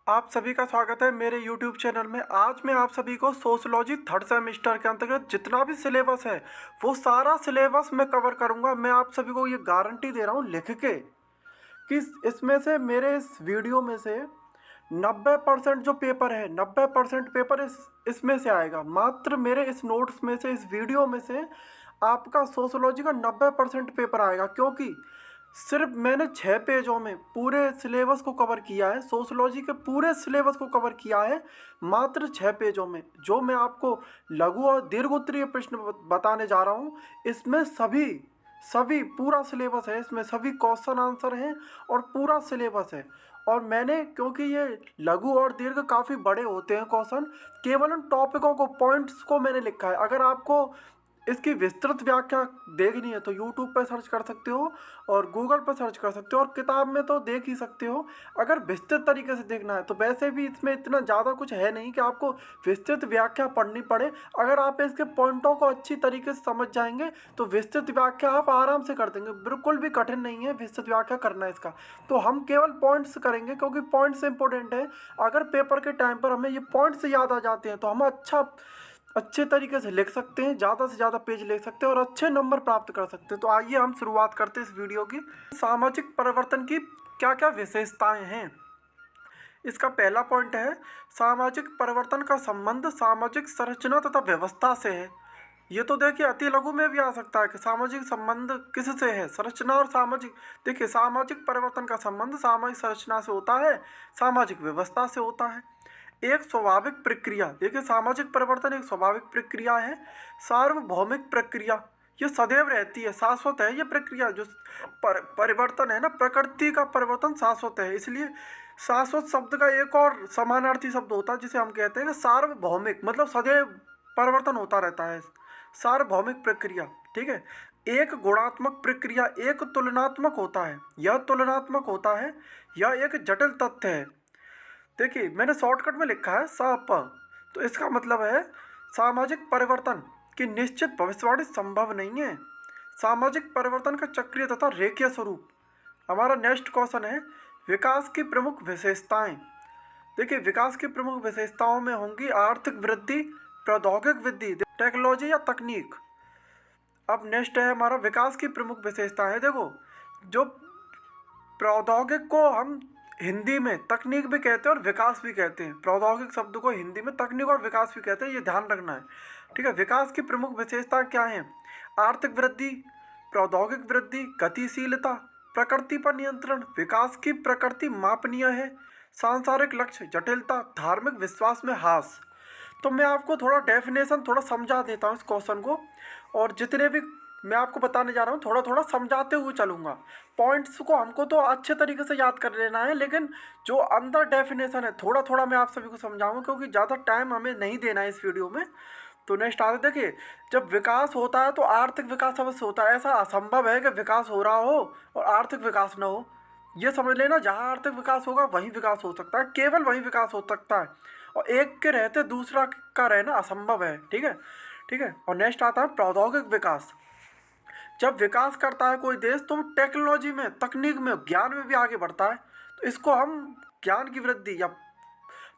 आप सभी का स्वागत है मेरे YouTube चैनल में। आज मैं आप सभी को सोशियोलॉजी थर्ड सेमेस्टर के अंतर्गत जितना भी सिलेबस है वो सारा सिलेबस मैं कवर करूंगा। मैं आप सभी को ये गारंटी दे रहा हूँ लिख के कि इसमें से मेरे इस वीडियो में से 90% जो पेपर है 90% पेपर इसमें से आएगा। मात्र मेरे इस नोट्स में से, इस वीडियो में से आपका सोशियोलॉजी का 90% पेपर आएगा, क्योंकि सिर्फ मैंने 6 पेजों में पूरे सिलेबस को कवर किया है। सोशियोलॉजी के पूरे सिलेबस को कवर किया है मात्र 6 पेजों में। जो मैं आपको लघु और दीर्घ उत्तरीय प्रश्न बताने जा रहा हूँ, इसमें सभी सभी पूरा सिलेबस है, इसमें सभी क्वेश्चन आंसर हैं और पूरा सिलेबस है। और मैंने, क्योंकि ये लघु और दीर्घ काफ़ी बड़े होते हैं क्वेश्चन, केवल उन टॉपिकों को, पॉइंट्स को मैंने लिखा है। अगर आपको इसकी विस्तृत व्याख्या देखनी है तो यूट्यूब पर सर्च कर सकते हो और गूगल पर सर्च कर सकते हो, और किताब में तो देख ही सकते हो। अगर विस्तृत तरीके से देखना है तो वैसे भी इसमें इतना ज़्यादा कुछ है नहीं कि आपको विस्तृत व्याख्या पढ़नी पड़े। अगर आप इसके पॉइंटों को अच्छी तरीके से समझ जाएंगे तो विस्तृत व्याख्या आप आराम से कर देंगे। बिल्कुल भी कठिन नहीं है विस्तृत व्याख्या करना इसका। तो हम केवल पॉइंट्स करेंगे क्योंकि पॉइंट्स इंपॉर्टेंट है। अगर पेपर के टाइम पर हमें ये पॉइंट्स याद आ जाते हैं तो हम अच्छे तरीके से लिख सकते हैं, ज़्यादा से ज़्यादा पेज लिख सकते हैं और अच्छे नंबर प्राप्त कर सकते हैं। तो आइए हम शुरुआत करते हैं इस वीडियो की। सामाजिक परिवर्तन की क्या क्या विशेषताएं हैं, इसका पहला पॉइंट है सामाजिक परिवर्तन का संबंध सामाजिक संरचना तथा व्यवस्था से है। ये तो देखिए अति लघु में भी आ सकता है कि सामाजिक संबंध किससे है, संरचना और सामाजिक। देखिए सामाजिक परिवर्तन का संबंध सामाजिक संरचना से होता है, सामाजिक व्यवस्था से होता है। एक स्वाभाविक प्रक्रिया, देखिए सामाजिक परिवर्तन एक स्वाभाविक प्रक्रिया है। सार्वभौमिक प्रक्रिया, ये सदैव रहती है, शाश्वत है। ये प्रक्रिया जो परिवर्तन है ना, प्रकृति का परिवर्तन शाश्वत है। इसलिए शाश्वत शब्द का एक और समानार्थी शब्द होता है जिसे हम कहते हैं कि सार्वभौमिक, मतलब सदैव परिवर्तन होता रहता है। सार्वभौमिक प्रक्रिया, ठीक है। एक गुणात्मक प्रक्रिया, एक तुलनात्मक होता है, यह तुलनात्मक होता है, यह एक जटिल तथ्य है। देखिए मैंने शॉर्टकट में लिखा है प, तो इसका मतलब है सामाजिक परिवर्तन की निश्चित भविष्यवाणी संभव नहीं है। सामाजिक परिवर्तन का चक्रीय तथा रेखीय स्वरूप। हमारा नेक्स्ट क्वेश्चन है विकास की प्रमुख विशेषताएं। देखिए विकास की प्रमुख विशेषताओं में होंगी आर्थिक वृद्धि, प्रौद्योगिक वृद्धि, टेक्नोलॉजी या तकनीक। अब नेक्स्ट है हमारा विकास की प्रमुख विशेषताएं। देखो जो प्रौद्योगिक को हम हिंदी में तकनीक भी कहते हैं और विकास भी कहते हैं। प्रौद्योगिक शब्द को हिंदी में तकनीक और विकास भी कहते हैं, ये ध्यान रखना है, ठीक है। विकास की प्रमुख विशेषता क्या है? आर्थिक वृद्धि, प्रौद्योगिक वृद्धि, गतिशीलता, प्रकृति पर नियंत्रण, विकास की प्रकृति मापनीय है, सांसारिक लक्ष्य, जटिलता, धार्मिक विश्वास में ह्रास। तो मैं आपको थोड़ा डेफिनेशन थोड़ा समझा देता हूँ इस क्वेश्चन को, और जितने भी मैं आपको बताने जा रहा हूँ थोड़ा थोड़ा समझाते हुए चलूँगा। पॉइंट्स को हमको तो अच्छे तरीके से याद कर लेना है, लेकिन जो अंदर डेफिनेशन है थोड़ा थोड़ा मैं आप सभी को समझाऊंगा, क्योंकि ज़्यादा टाइम हमें नहीं देना है इस वीडियो में। तो नेक्स्ट आते, देखिए जब विकास होता है तो आर्थिक विकास अवश्य होता है। ऐसा असंभव है कि विकास हो रहा हो और आर्थिक विकास न हो। ये समझ लेना, जहाँ आर्थिक विकास होगा वहीं विकास हो सकता है, केवल वहीं विकास हो सकता है, और एक के रहते दूसरा का रहना असंभव है, ठीक है, ठीक है। और नेक्स्ट आता है प्रौद्योगिक विकास। जब विकास करता है कोई देश तो टेक्नोलॉजी में, तकनीक में, ज्ञान में भी आगे बढ़ता है, तो इसको हम ज्ञान की वृद्धि या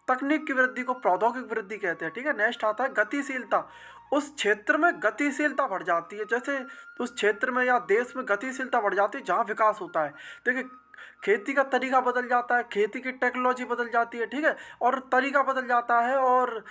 तकनीक की वृद्धि को प्रौद्योगिक वृद्धि कहते हैं, ठीक है। नेक्स्ट आता है गतिशीलता। उस क्षेत्र में गतिशीलता बढ़ जाती है, जैसे उस क्षेत्र में या देश में गतिशीलता बढ़ जाती है जहाँ विकास होता है। देखिए खेती का तरीका बदल जाता है, खेती की टेक्नोलॉजी बदल जाती है, ठीक है, और तरीका बदल जाता है और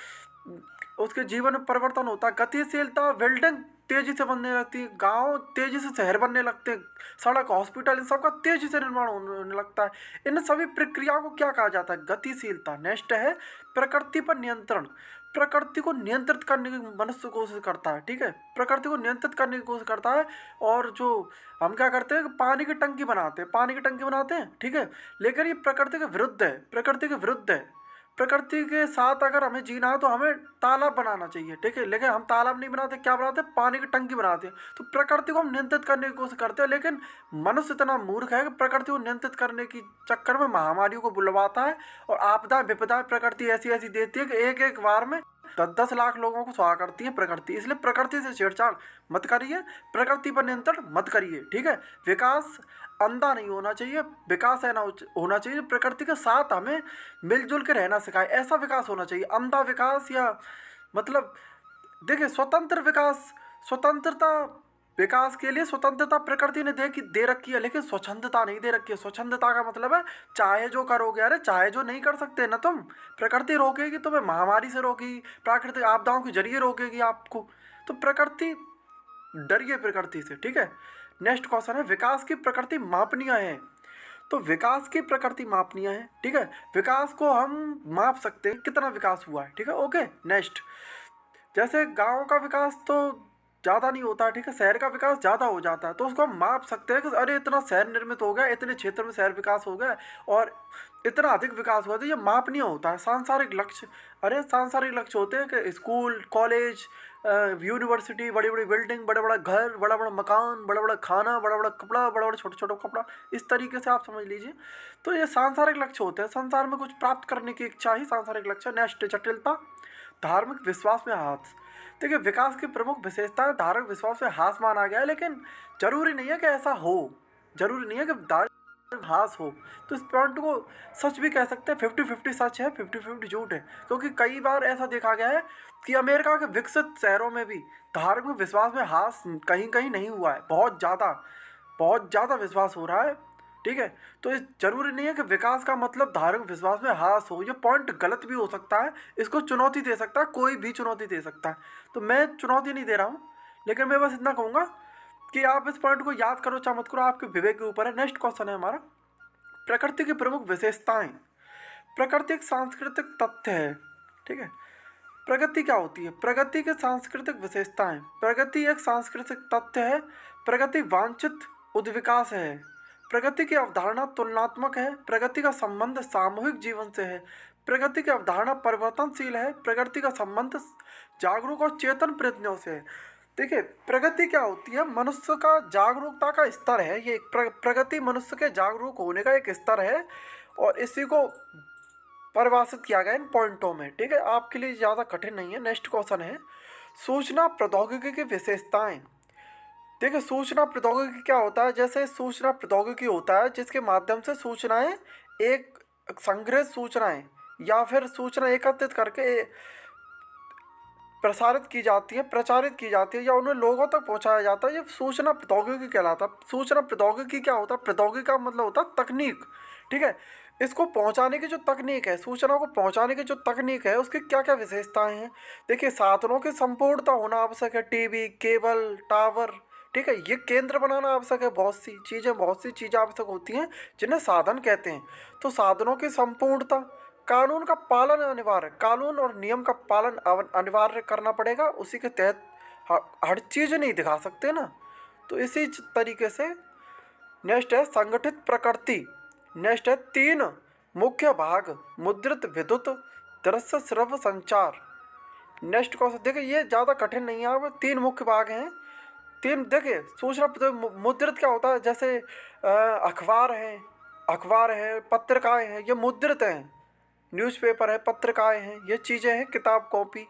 उसके जीवन में परिवर्तन होता है। गतिशीलता, बिल्डिंग तेजी से बनने लगती है, गांव तेजी से शहर बनने लगते हैं, सड़क, हॉस्पिटल, इन सब का तेजी से निर्माण होने लगता है। इन सभी प्रक्रियाओं को क्या कहा जाता है? गतिशीलता। नेक्स्ट है प्रकृति पर नियंत्रण। प्रकृति को नियंत्रित करने की मनुष्य कोशिश करता है, ठीक है, प्रकृति को नियंत्रित करने की कोशिश करता है। और जो हम क्या करते हैं, पानी की टंकी बनाते हैं, पानी की टंकी बनाते हैं, ठीक है, लेकिन ये प्रकृति के विरुद्ध है, प्रकृति के विरुद्ध है। प्रकृति के साथ अगर हमें जीना है तो हमें तालाब बनाना चाहिए, ठीक है, लेकिन हम तालाब नहीं बनाते, क्या बनाते हैं? पानी की टंकी बनाते हैं। तो प्रकृति को हम नियंत्रित करने की कोशिश करते हैं, लेकिन मनुष्य इतना मूर्ख है कि प्रकृति को नियंत्रित करने की चक्कर में महामारियों को बुलवाता है और आपदा विपदाएं प्रकृति ऐसी ऐसी देती है कि एक एक बार में 10-10 लाख लोगों को स्वाहा करती है प्रकृति। इसलिए प्रकृति से छेड़छाड़ मत करिए, प्रकृति पर नियंत्रण मत करिए, ठीक है। विकास अंधा नहीं होना चाहिए, विकास है ना होना चाहिए, प्रकृति के साथ हमें मिलजुल के रहना सिखाए, ऐसा विकास होना चाहिए। अंधा विकास या मतलब देखिए स्वतंत्र विकास, स्वतंत्रता विकास के लिए स्वतंत्रता प्रकृति ने दे रखी है, लेकिन स्वच्छंदता नहीं दे रखी है। स्वच्छंदता का मतलब है चाहे जो करोगे, अरे चाहे जो नहीं कर सकते ना तुम, प्रकृति रोकेगी तुम्हें, महामारी से रोकेगी, प्राकृतिक आपदाओं के जरिए रोकेगी आपको। तो प्रकृति, डरिए प्रकृति से, ठीक है। नेक्स्ट क्वेश्चन है, विकास की प्रकृति मापनीय है। तो विकास की प्रकृति मापनीय है, ठीक है। विकास को हम माप सकते हैं, कितना विकास हुआ है, ठीक है। ओके, नेक्स्ट, जैसे गांव का विकास तो ज़्यादा नहीं होता, ठीक है, शहर का विकास ज़्यादा हो जाता है, तो उसको हम माप सकते हैं कि अरे इतना शहर निर्मित हो गया, इतने क्षेत्र में शहर विकास हो गया और इतना अधिक विकास हुआ। तो ये मापनीय होता है। सांसारिक लक्ष्य, अरे सांसारिक लक्ष्य होते हैं कि स्कूल, कॉलेज, यूनिवर्सिटी, बड़ी बड़ी बिल्डिंग, बड़े बड़ा घर, बड़ा बड़ा मकान, बड़ा बड़ा खाना, बड़ा बड़ा कपड़ा, बड़ा बड़ा छोटा छोटा कपड़ा, इस तरीके से आप समझ लीजिए। तो ये सांसारिक लक्ष्य होते हैं, संसार में कुछ प्राप्त करने की इच्छा ही सांसारिक लक्ष्य। नेक्स्ट, जटिलता, धार्मिक विश्वास में हास। देखिए विकास की प्रमुख विशेषता धार्मिक विश्वास में हास माना गया है, लेकिन जरूरी नहीं है कि ऐसा हो, जरूरी नहीं है कि धार्मिक हास हो। तो इस पॉइंट को सच भी कह सकते हैं, 50-50 सच है, 50-50 झूठ है। क्योंकि कई बार ऐसा देखा गया है कि अमेरिका के विकसित शहरों में भी धार्मिक विश्वास में हास कहीं कहीं नहीं हुआ है, बहुत ज़्यादा विश्वास हो रहा है, ठीक है। तो इस जरूरी नहीं है कि विकास का मतलब धार्मिक विश्वास में हास हो। ये पॉइंट गलत भी हो सकता है, इसको चुनौती दे सकता है, कोई भी चुनौती दे सकता है। तो मैं चुनौती नहीं दे रहा हूँ, लेकिन मैं बस इतना कहूँगा कि आप इस पॉइंट को याद करो चाहे मत करो, आपके विवेक के ऊपर है। नेक्स्ट क्वेश्चन है हमारा, प्रकृति की प्रमुख विशेषताएं। प्रकृति एक सांस्कृतिक तथ्य है, ठीक है। प्रगति क्या होती है? प्रगति के सांस्कृतिक विशेषताएं। प्रगति एक सांस्कृतिक तथ्य है। प्रगति वांछित उद्विकास है। प्रगति की अवधारणा तुलनात्मक है। प्रगति का संबंध सामूहिक जीवन से है। प्रगति की अवधारणा परिवर्तनशील है। प्रगति का संबंध जागरूक और चेतन प्रयत्नों से है। देखिए प्रगति क्या होती है? मनुष्य का जागरूकता का स्तर है। ये प्रगति मनुष्य के जागरूक होने का एक स्तर है और इसी को परिभाषित किया गया इन पॉइंटों में, ठीक है। आपके लिए ज़्यादा कठिन नहीं है। नेक्स्ट क्वेश्चन है, सूचना प्रौद्योगिकी की विशेषताएं। देखिए सूचना प्रौद्योगिकी क्या होता है? जैसे सूचना प्रौद्योगिकी होता है जिसके माध्यम से सूचनाएं, एक संग्रहित सूचनाएं या फिर सूचना एकत्रित करके प्रसारित की जाती है, प्रचारित की जाती है या उन्हें लोगों तक पहुंचाया जाता है। ये सूचना प्रौद्योगिकी कहलाता है। सूचना प्रौद्योगिकी क्या होता है? प्रौद्योगिकी का मतलब होता है तकनीक, ठीक है। इसको पहुंचाने की जो तकनीक है, सूचना को पहुंचाने की जो तकनीक है, उसकी क्या क्या विशेषताएं हैं? देखिए साधनों की संपूर्णता होना आवश्यक है। टीवी, केबल, टावर, ठीक है, ये केंद्र बनाना आवश्यक है। बहुत सी चीज़ें आवश्यक होती हैं जिन्हें साधन कहते हैं। तो साधनों की संपूर्णता, कानून का पालन अनिवार्य, कानून और नियम का पालन अनिवार्य करना पड़ेगा, उसी के तहत हर चीज़ नहीं दिखा सकते ना। तो इसी तरीके से नेक्स्ट है संगठित प्रकृति। नेक्स्ट है 3 मुख्य भाग, मुद्रित, विद्युत, दृश्य, श्रव्य, संचार। नेक्स्ट क्वेश्चन देखिए ये ज़्यादा कठिन नहीं है, अब 3 मुख्य भाग हैं। 3 देखिए सूचना मुद्रित क्या होता है? जैसे अखबार है, पत्रिकाएं हैं, ये मुद्रित हैं। न्यूज़पेपर है, पत्रिकाएं हैं, ये चीज़ें हैं, किताब, कॉपी,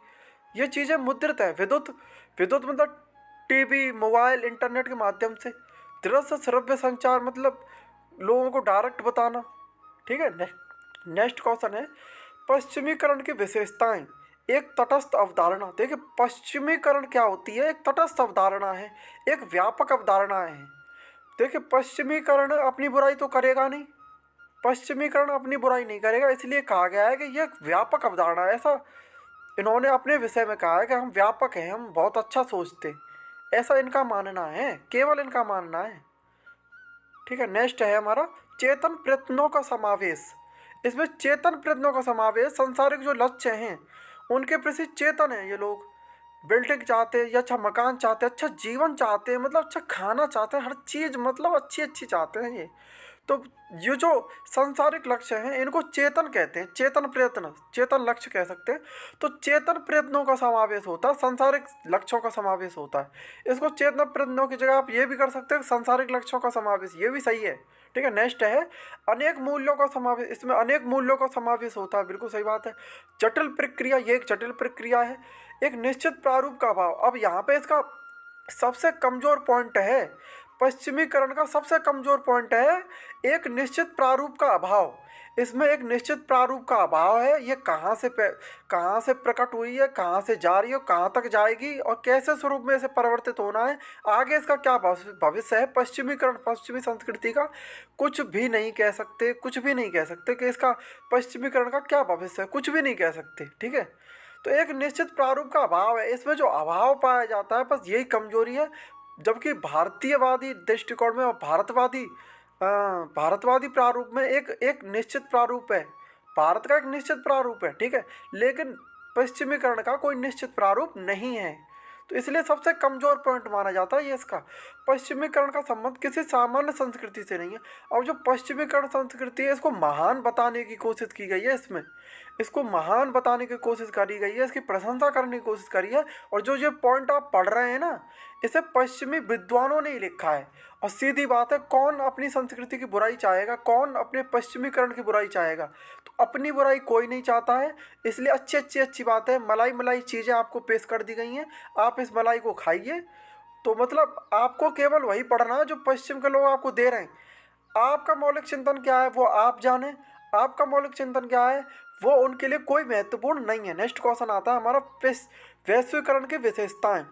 ये चीज़ें मुद्रित है। विद्युत मतलब टीवी, मोबाइल, इंटरनेट के माध्यम से। दृश्य श्रव्य संचार मतलब लोगों को डायरेक्ट बताना, ठीक है। नेक्स्ट क्वेश्चन है पश्चिमीकरण की विशेषताएं। एक तटस्थ अवधारणा। देखिए पश्चिमीकरण क्या होती है? एक तटस्थ अवधारणा है, एक व्यापक अवधारणा है। देखिए पश्चिमीकरण अपनी बुराई तो करेगा नहीं, पश्चिमीकरण अपनी बुराई नहीं करेगा, इसलिए कहा गया है कि यह एक व्यापक अवधारणा है। ऐसा इन्होंने अपने विषय में कहा है कि हम व्यापक हैं, हम बहुत अच्छा सोचते हैं, ऐसा इनका मानना है, केवल इनका मानना है, ठीक है। नेक्स्ट है हमारा चेतन प्रयत्नों का समावेश। इसमें चेतन प्रयत्नों का समावेश, संसारिक जो लक्ष्य हैं उनके प्रति चेतन है ये लोग। बिल्डिंग चाहते हैं या अच्छा मकान चाहते हैं, अच्छा जीवन चाहते हैं, मतलब अच्छा खाना चाहते हैं, हर चीज़ मतलब अच्छी अच्छी चाहते हैं ये। तो ये जो सांसारिक लक्ष्य हैं इनको चेतन कहते हैं, चेतन प्रयत्न, चेतन लक्ष्य कह सकते हैं। तो चेतन प्रयत्नों का समावेश होता है, सांसारिक लक्ष्यों का समावेश होता है। इसको चेतन प्रयत्नों की जगह आप ये भी कर सकते हैं सांसारिक लक्ष्यों का समावेश, ये भी सही है, ठीक है। नेक्स्ट है अनेक मूल्यों का समावेश। इसमें अनेक मूल्यों का समावेश होता है, बिल्कुल सही बात है। जटिल प्रक्रिया, ये एक जटिल प्रक्रिया है। एक निश्चित प्रारूप का अभाव। अब यहाँ पे इसका सबसे कमज़ोर पॉइंट है पश्चिमीकरण का सबसे कमजोर पॉइंट है एक निश्चित प्रारूप का अभाव। इसमें एक निश्चित प्रारूप का अभाव है। ये कहाँ से प्रकट हुई है, कहाँ से जा रही है, कहाँ तक जाएगी और कैसे स्वरूप में इसे परिवर्तित होना है, आगे इसका क्या भविष्य है। पश्चिमीकरण, पश्चिमी संस्कृति का कुछ भी नहीं कह सकते, कुछ भी नहीं कह सकते कि इसका पश्चिमीकरण का क्या भविष्य है, कुछ भी नहीं कह सकते। ठीक है, तो एक निश्चित प्रारूप का अभाव है। इसमें जो अभाव पाया जाता है बस यही कमजोरी है। जबकि भारतीयवादी दृष्टिकोण में और भारतवादी प्रारूप में एक एक निश्चित प्रारूप है। भारत का एक निश्चित प्रारूप है, ठीक है, लेकिन पश्चिमीकरण का कोई निश्चित प्रारूप नहीं है। तो इसलिए सबसे कमजोर पॉइंट माना जाता है ये इसका। पश्चिमीकरण का संबंध किसी सामान्य संस्कृति से नहीं है। और जो पश्चिमीकरण संस्कृति है इसको महान बताने की कोशिश की गई है। इसको महान बताने की कोशिश करी गई है, इसकी प्रशंसा करने की कोशिश करी है। और जो ये पॉइंट आप पढ़ रहे हैं ना, इसे पश्चिमी विद्वानों ने ही लिखा है। और सीधी बात है, कौन अपनी संस्कृति की बुराई चाहेगा, कौन अपने पश्चिमीकरण की बुराई चाहेगा। तो अपनी बुराई कोई नहीं चाहता है। इसलिए अच्छी बात है, मलाई मलाई चीज़ें आपको पेश कर दी गई हैं, आप इस मलाई को खाइए। तो मतलब आपको केवल वही पढ़ना है जो पश्चिम के लोग आपको दे रहे हैं। आपका मौलिक चिंतन क्या है वो आप जाने, आपका मौलिक चिंतन क्या है वो उनके लिए कोई महत्वपूर्ण नहीं है। नेक्स्ट क्वेश्चन आता है हमारा, वैश्वीकरण की विशेषताएं।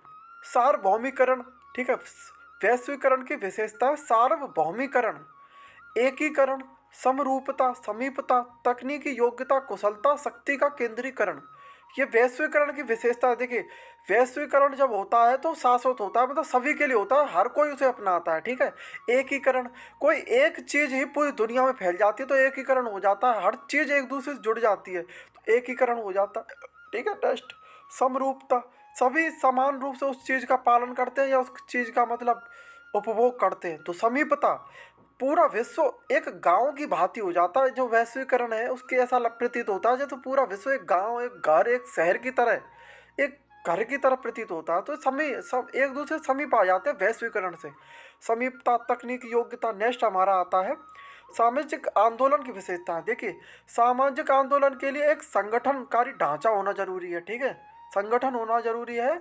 सार्वभौमिकरण, ठीक है, वैश्वीकरण की विशेषता सार्वभौमिकरण, एकीकरण, समरूपता, समीपता, तकनीकी योग्यता, कुशलता, शक्ति का केंद्रीकरण। ये वैश्वीकरण की विशेषता है। देखिए, वैश्वीकरण जब होता है तो शाश्वत होता है, मतलब सभी के लिए होता है, हर कोई उसे अपनाता है। ठीक है, एकीकरण, कोई एक चीज़ ही पूरी दुनिया में फैल जाती है तो एकीकरण हो जाता है, हर चीज़ एक दूसरे से जुड़ जाती है तो एकीकरण हो जाता है। ठीक है, टेस्ट। समरूपता, सभी समान रूप से उस चीज़ का पालन करते हैं या उस चीज़ का मतलब उपभोग करते हैं। तो समीपता, पूरा विश्व एक गांव की भांति हो जाता है। जो वैश्वीकरण है उसके ऐसा प्रतीत होता है जैसे पूरा विश्व एक गांव, एक घर, एक शहर की तरह, एक घर की तरह प्रतीत होता है। तो सब एक दूसरे समीप आ जाते हैं वैश्वीकरण से। समीपता, तकनीक, योग्यता। नेक्स्ट हमारा आता है सामाजिक आंदोलन की विशेषता। देखिए, सामाजिक आंदोलन के लिए एक संगठनकारी ढांचा होना जरूरी है। ठीक है, संगठन होना जरूरी है।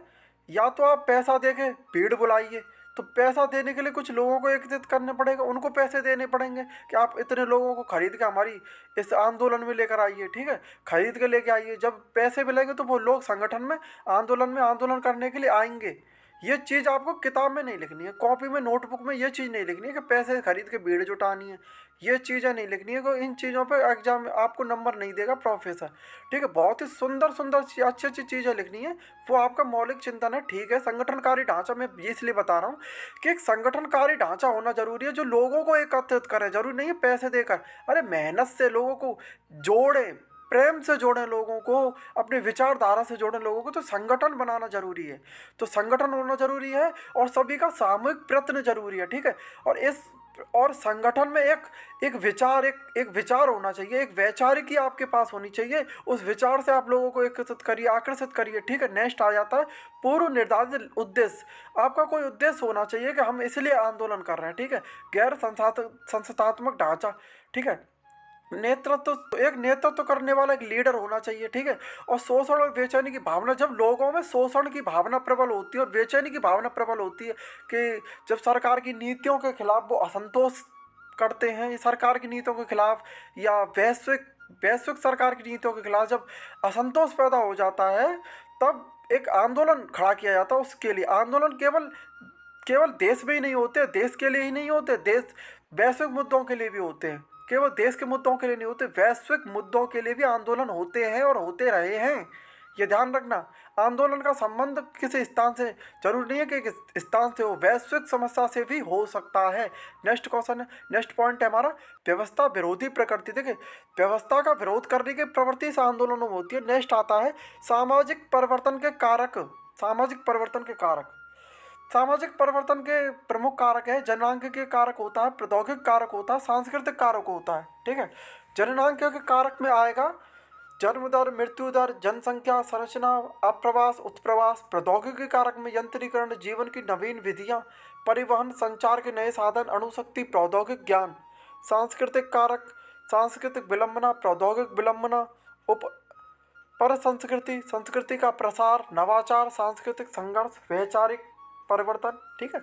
या तो आप पैसा देके भीड़ बुलाइए, तो पैसा देने के लिए कुछ लोगों को एकत्रित करने पड़ेगा, उनको पैसे देने पड़ेंगे कि आप इतने लोगों को खरीद के हमारी इस आंदोलन में लेकर आइए। ठीक है, खरीद के लेके आइए। जब पैसे मिलेंगे तो वो लोग संगठन में आंदोलन करने के लिए आएंगे। ये चीज़ आपको किताब में नहीं लिखनी है, कॉपी में, नोटबुक में ये चीज़ नहीं लिखनी है कि पैसे खरीद के भीड़ जुटानी है। ये चीज़ें नहीं लिखनी है, इन चीज़ों पे एग्जाम में आपको नंबर नहीं देगा प्रोफेसर। ठीक है, बहुत ही सुंदर सुंदर अच्छी अच्छी चीज़ें लिखनी है, वो आपका मौलिक चिंतन है। ठीक है, संगठनकारी ढांचा मैं ये इसलिए बता रहा हूँ कि एक संगठनकारी ढांचा होना जरूरी है जो लोगों को एकत्रित करे। जरूरी नहीं है पैसे देकर, अरे मेहनत से लोगों को जोड़े, प्रेम से जोड़ें लोगों को, अपने विचारधारा से जोड़ें लोगों को। तो संगठन बनाना जरूरी है, तो संगठन होना जरूरी है और सभी का सामूहिक प्रयत्न जरूरी है। ठीक है, और संगठन में एक विचार होना चाहिए, एक वैचारिकी आपके पास होनी चाहिए। उस विचार से आप लोगों को एकत्रित करिए, आकर्षित करिए। ठीक है, नेक्स्ट आ जाता है पूर्व निर्धारित उद्देश्य। आपका कोई उद्देश्य होना चाहिए कि हम इसलिए आंदोलन कर रहे हैं। ठीक है, गैर संस्थात्मक ढांचा। ठीक है, नेतृत्व करने वाला एक लीडर होना चाहिए। ठीक है, और शोषण और बेचैनी की भावना, जब लोगों में शोषण की भावना प्रबल होती है और बेचैनी की भावना प्रबल होती है कि जब सरकार की नीतियों के खिलाफ वो असंतोष करते हैं, सरकार की नीतियों के खिलाफ या वैश्विक सरकार की नीतियों के खिलाफ जब असंतोष पैदा हो जाता है, तब एक आंदोलन खड़ा किया जाता है। उसके लिए आंदोलन केवल देश में ही नहीं होते, देश के लिए ही नहीं होते, देश वैश्विक मुद्दों के लिए भी होते हैं। केवल देश के मुद्दों के लिए नहीं होते, वैश्विक मुद्दों के लिए भी आंदोलन होते हैं और होते रहे हैं। ये ध्यान रखना। आंदोलन का संबंध किसी स्थान से जरूरी नहीं है कि किस स्थान से हो, वैश्विक समस्या से भी हो सकता है। नेक्स्ट क्वेश्चन है, नेक्स्ट पॉइंट है हमारा व्यवस्था विरोधी प्रकृति। देखिए, व्यवस्था का विरोध करने की प्रवृत्ति इस आंदोलनों में होती है। नेक्स्ट आता है सामाजिक परिवर्तन के कारक। सामाजिक परिवर्तन के प्रमुख कारक है, जननांग के कारक होता है, प्रौद्योगिक कारक होता है, सांस्कृतिक कारक होता है। ठीक है, जननांग के कारक में आएगा जन्म दर, मृत्यु दर, जनसंख्या, संरचना, अप्रवास, उत्प्रवास। प्रौद्योगिकी कारक में यंत्रीकरण, जीवन की नवीन विधियाँ, परिवहन, संचार के नए साधन, अणुशक्ति, प्रौद्योगिक ज्ञान। सांस्कृतिक कारक, सांस्कृतिक विलंबना, प्रौद्योगिक विलंबना, उप पर संस्कृति का प्रसार, नवाचार, सांस्कृतिक संघर्ष, वैचारिक परिवर्तन। ठीक है,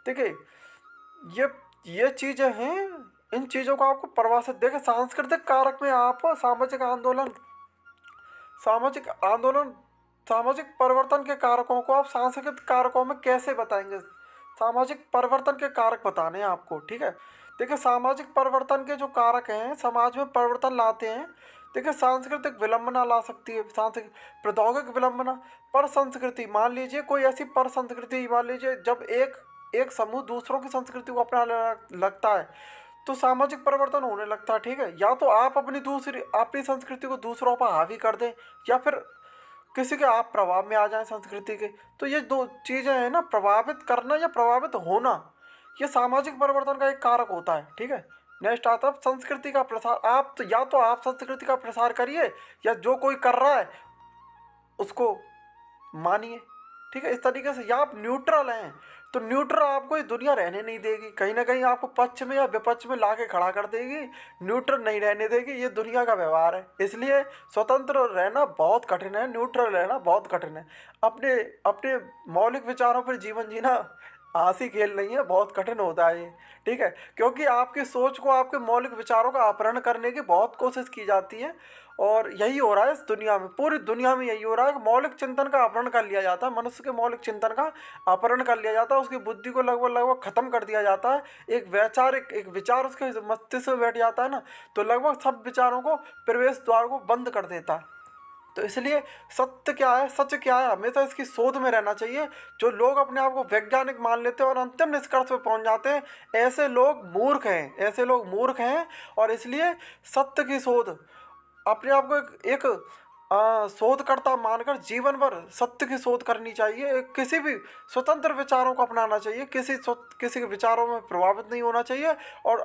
देखिए ये ये चीजें हैं, इन चीजों को आपको परिभाषित देखे। सांस्कृतिक कारक में आप सामाजिक आंदोलन सामाजिक परिवर्तन के कारकों को आप सांस्कृतिक कारकों में कैसे बताएंगे? सामाजिक परिवर्तन के कारक बताने हैं आपको, ठीक है। देखिए, सामाजिक परिवर्तन के जो कारक हैं, समाज में परिवर्तन लाते हैं। देखिए, सांस्कृतिक विलंबना ला सकती है, सांस्कृतिक प्रौद्योगिक विलंबना। पर संस्कृति, मान लीजिए कोई ऐसी पर संस्कृति, मान लीजिए जब एक एक समूह दूसरों की संस्कृति को अपनाने लगता है, तो सामाजिक परिवर्तन होने लगता है, ठीक है। या तो आप अपनी संस्कृति को दूसरों पर हावी कर दें, या फिर किसी के आप प्रभाव में आ जाएं संस्कृति के। तो ये दो चीज़ें हैं ना, प्रभावित करना या प्रभावित होना, ये सामाजिक परिवर्तन का एक कारक होता है, ठीक है। नेक्स्ट आता है संस्कृति का प्रसार। आप तो या तो आप संस्कृति का प्रसार करिए, या जो कोई कर रहा है उसको मानिए, ठीक है। इस तरीके से, या आप न्यूट्रल हैं, तो न्यूट्रल आपको ये दुनिया रहने नहीं देगी, कहीं ना कहीं आपको पक्ष में या विपक्ष में ला के खड़ा कर देगी, न्यूट्रल नहीं रहने देगी। ये दुनिया का व्यवहार है, इसलिए स्वतंत्र रहना बहुत कठिन है, न्यूट्रल रहना बहुत कठिन है। अपने अपने मौलिक विचारों पर जीवन जीना हंसी खेल नहीं है, बहुत कठिन होता है ये, ठीक है। क्योंकि आपकी सोच को, आपके मौलिक विचारों का अपहरण करने की बहुत कोशिश की जाती है, और यही हो रहा है इस दुनिया में, पूरी दुनिया में यही हो रहा है कि मौलिक चिंतन का अपहरण कर लिया जाता है, मनुष्य के मौलिक चिंतन का अपहरण कर लिया जाता है, उसकी बुद्धि को लगभग लगभग खत्म कर दिया जाता है। एक विचार उसके मस्तिष्क में बैठ जाता है ना, तो लगभग सब विचारों को, प्रवेश द्वार को बंद कर देता है। तो इसलिए सत्य क्या है, सच क्या है, हमेशा इसकी शोध में रहना चाहिए। जो लोग अपने आप को वैज्ञानिक मान लेते हैं और अंतिम निष्कर्ष पे पहुंच जाते हैं, ऐसे लोग मूर्ख हैं, ऐसे लोग मूर्ख हैं। और इसलिए सत्य की शोध, अपने आप को एक शोधकर्ता मानकर जीवन भर सत्य की शोध करनी चाहिए। किसी भी स्वतंत्र विचारों को अपनाना चाहिए, किसी के विचारों में प्रभावित नहीं होना चाहिए, और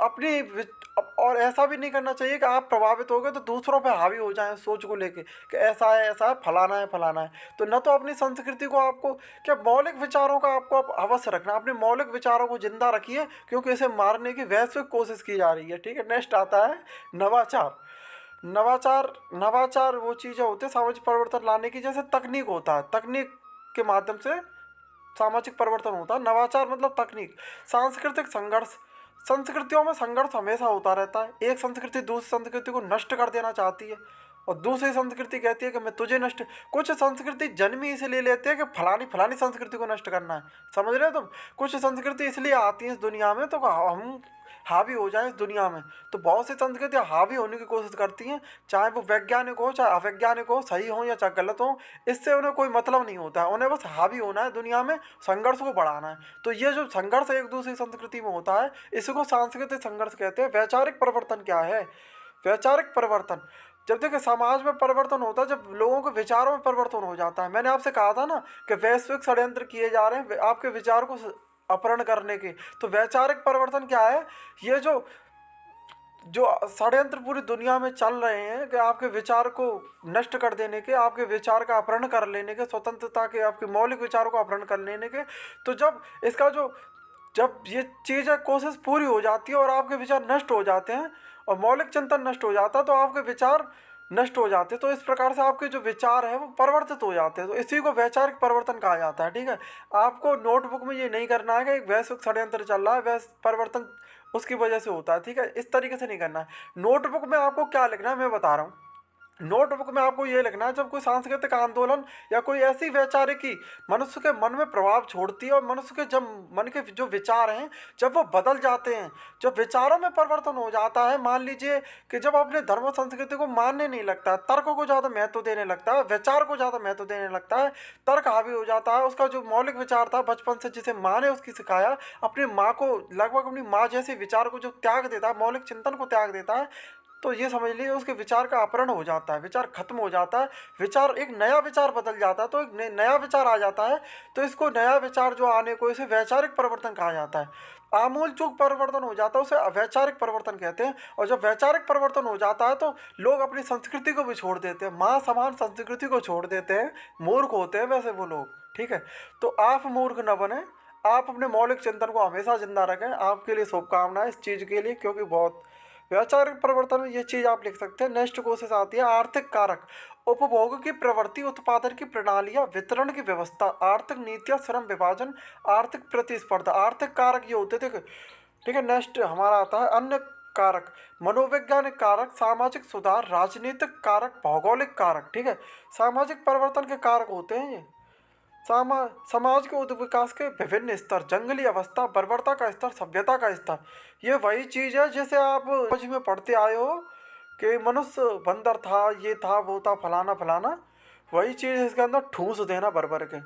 और ऐसा भी नहीं करना चाहिए कि आप प्रभावित हो गए तो दूसरों पे हावी हो जाएं सोच को लेके कि ऐसा है, फलाना है, फलाना है। तो न तो अपनी संस्कृति को, आपको क्या मौलिक विचारों का आपको आप अवश्य रखना, अपने मौलिक विचारों को जिंदा रखिए, क्योंकि इसे मारने की वैश्विक कोशिश की जा रही है, ठीक है। नेक्स्ट आता है नवाचार। नवाचार वो चीज़ें होती है सामाजिक परिवर्तन लाने की, जैसे तकनीक होता है, तकनीक के माध्यम से सामाजिक परिवर्तन होता है। नवाचार मतलब तकनीक। सांस्कृतिक संघर्ष, संस्कृतियों में संघर्ष हमेशा होता रहता है। एक संस्कृति दूसरी संस्कृति को नष्ट कर देना चाहती है, और दूसरी संस्कृति कहती है कि मैं तुझे नष्ट। कुछ संस्कृति जन्म ही इसलिए लेते हैं कि फलानी फलानी संस्कृति को नष्ट करना है, समझ रहे हो तुम। कुछ संस्कृति इसलिए आती है इस दुनिया में तो हम हावी हो जाए इस दुनिया में। तो बहुत सी संस्कृतियाँ हावी होने की कोशिश करती हैं, चाहे वो वैज्ञानिक हो चाहे अवैज्ञानिक हो, सही हो या चाहे गलत हो, इससे उन्हें कोई मतलब नहीं होता है। उन्हें बस हावी होना है दुनिया में, संघर्ष को बढ़ाना है। तो ये जो संघर्ष एक दूसरी संस्कृति में होता है, इसी को सांस्कृतिक संघर्ष कहते हैं। वैचारिक परिवर्तन क्या है? वैचारिक परिवर्तन, जब देखिए समाज में परिवर्तन होता है, जब लोगों के विचारों में परिवर्तन हो जाता है। मैंने आपसे कहा था ना कि वैश्विक षड्यंत्र किए जा रहे हैं आपके विचार को अपहरण करने के। तो वैचारिक परिवर्तन क्या है? ये जो जो षड्यंत्र पूरी दुनिया में चल रहे हैं कि आपके विचार को नष्ट कर देने के, आपके विचार का अपहरण कर लेने के, स्वतंत्रता के, आपके मौलिक विचारों को अपहरण कर लेने के। तो जब ये चीज़ें कोशिश पूरी हो जाती है और आपके विचार नष्ट हो जाते हैं और मौलिक चिंतन नष्ट हो जाता है, तो आपके विचार नष्ट हो जाते हैं। तो इस प्रकार से आपके जो विचार है वो परिवर्तित हो जाते हैं। तो इसी को वैचारिक परिवर्तन कहा जाता है, ठीक है। आपको नोटबुक में ये नहीं करना है कि एक वैश्विक षड्यंत्र चल रहा है, वैश्विक परिवर्तन उसकी वजह से होता है, ठीक है। इस तरीके से नहीं करना है। नोटबुक में आपको क्या लिखना है मैं बता रहा हूँ। नोटबुक में आपको ये लिखना है, जब कोई सांस्कृतिक आंदोलन या कोई ऐसी वैचारिकी मनुष्य के मन में प्रभाव छोड़ती है, और मनुष्य के जब मन के जो विचार हैं जब वो बदल जाते हैं, जब विचारों में परिवर्तन हो जाता है, मान लीजिए कि जब अपने धर्म और संस्कृति को मानने नहीं लगता है, तर्क को ज़्यादा महत्व देने लगता है, विचार को ज़्यादा महत्व देने लगता है, तर्क हावी हो जाता है, उसका जो मौलिक विचार था बचपन से जिसे माँ ने उसकी सिखाया, अपनी माँ को लगभग अपनी माँ जैसे विचार को जो त्याग देता है, मौलिक चिंतन को त्याग देता है, तो ये समझ लीजिए उसके विचार का अपहरण हो जाता है, विचार खत्म हो जाता है, विचार एक नया विचार बदल जाता है, तो एक नया विचार आ जाता है। तो इसको नया विचार जो आने को, इसे वैचारिक परिवर्तन कहा जाता है। आमूल चूक परिवर्तन हो जाता है, उसे वैचारिक परिवर्तन कहते हैं। और जब वैचारिक परिवर्तन हो जाता है तो लोग अपनी संस्कृति को भी छोड़ देते हैं, माँ समान संस्कृति को छोड़ देते हैं। मूर्ख होते हैं वैसे वो लोग, ठीक है। तो आप मूर्ख न बने, आप अपने मौलिक चिंतन को हमेशा जिंदा रखें। आपके लिए शुभकामनाएं इस चीज़ के लिए, क्योंकि बहुत वैचारिक परिवर्तन में ये चीज़ आप लिख सकते हैं। नेक्स्ट कोशिश आती है आर्थिक कारक। उपभोग की प्रवृत्ति, उत्पादन की प्रणालियाँ, वितरण की व्यवस्था, आर्थिक नीतियाँ, श्रम विभाजन, आर्थिक प्रतिस्पर्धा। आर्थिक कारक ये होते थे ठीक है। नेक्स्ट हमारा आता है अन्य कारक। मनोवैज्ञानिक कारक, सामाजिक सुधार, राजनीतिक कारक, भौगोलिक कारक। ठीक है, सामाजिक परिवर्तन के कारक होते हैं ये। समाज के विकास के विभिन्न स्तर, जंगली अवस्था, बर्बरता का स्तर, सभ्यता का स्तर। ये वही चीज है जैसे आप खोज में पढ़ते आए हो कि मनुष्य बंदर था, ये था, वो था, फलाना फलाना। वही चीज इसके अंदर ठूस देना भर के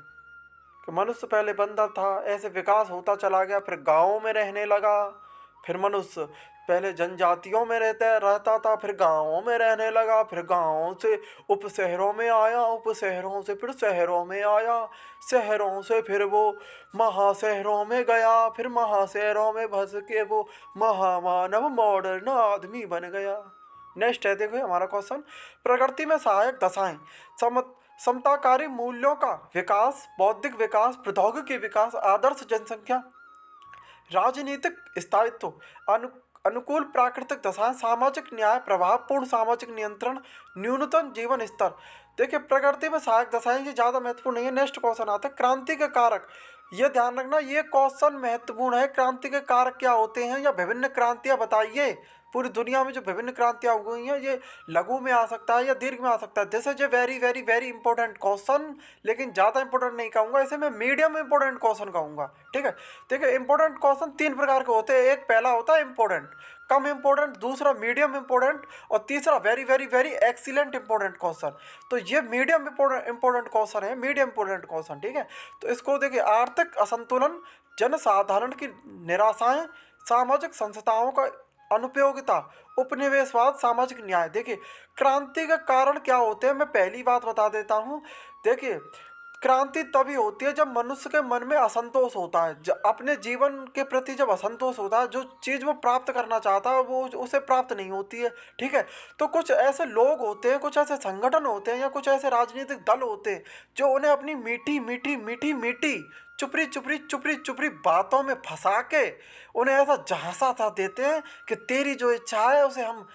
कि मनुष्य पहले बंदर था, ऐसे विकास होता चला गया, फिर गाँव में रहने लगा, फिर मनुष्य पहले जनजातियों में रहता था, फिर गाँवों में रहने लगा, फिर गाँवों से उप शहरों में आया, उप शहरों से फिर शहरों में आया, शहरों से फिर वो महाशहरों में गया, फिर महाशहरों में बस के वो महामानव मॉडर्न आदमी बन गया। नेक्स्ट है, देखो हमारा क्वेश्चन, प्रकृति में सहायक दशाएं, समताकारी मूल्यों का विकास, बौद्धिक विकास, प्रौद्योगिकी विकास, आदर्श जनसंख्या, राजनीतिक स्थायित्व, अनुकूल प्राकृतिक दशाएं, सामाजिक न्याय, प्रभावपूर्ण सामाजिक नियंत्रण, न्यूनतम जीवन स्तर। देखिए प्रकृति में सहायक दशाएं ये ज़्यादा महत्वपूर्ण नहीं है। नेक्स्ट क्वेश्चन आता है क्रांति के कारक। ये ध्यान रखना, ये क्वेश्चन महत्वपूर्ण है। क्रांति के कारक क्या होते हैं, या विभिन्न क्रांतियां बताइए। पूरी दुनिया में जो विभिन्न क्रांतियां हुई हैं, ये लघु में आ सकता है या दीर्घ में आ सकता है। This is a very very very important question, लेकिन ज़्यादा इंपॉर्टेंट नहीं कहूँगा इसे, मैं मीडियम इंपॉर्टेंट क्वेश्चन कहूँगा। ठीक है, देखिए इंपॉर्टेंट क्वेश्चन तीन प्रकार के होते हैं। एक पहला होता है इंपॉर्टेंट, कम इंपॉर्टेंट, दूसरा मीडियम इंपॉर्टेंट, और तीसरा very very very excellent important question. तो ये मीडियम इंपॉर्टेंट क्वेश्चन है, मीडियम इंपॉर्टेंट क्वेश्चन। ठीक है, तो इसको देखिए, आर्थिक असंतुलन, जनसाधारण की निराशाएं, सामाजिक संस्थाओं का अनुपयोगिता, उपनिवेशवाद, सामाजिक न्याय। देखिए क्रांति के कारण क्या होते हैं, मैं पहली बात बता देता हूँ। देखिए क्रांति तभी होती है जब मनुष्य के मन में असंतोष होता है, जब अपने जीवन के प्रति जब असंतोष होता है, जो चीज़ वो प्राप्त करना चाहता है वो उसे प्राप्त नहीं होती है। ठीक है, तो कुछ ऐसे लोग होते हैं, कुछ ऐसे संगठन होते हैं, या कुछ ऐसे राजनीतिक दल होते हैं जो उन्हें अपनी मीठी मीठी मीठी मीठी चुपड़ी चुपड़ी चुपड़ी चुपड़ी बातों में फंसा के उन्हें ऐसा झांसा सा देते हैं कि तेरी जो इच्छा है उसे हम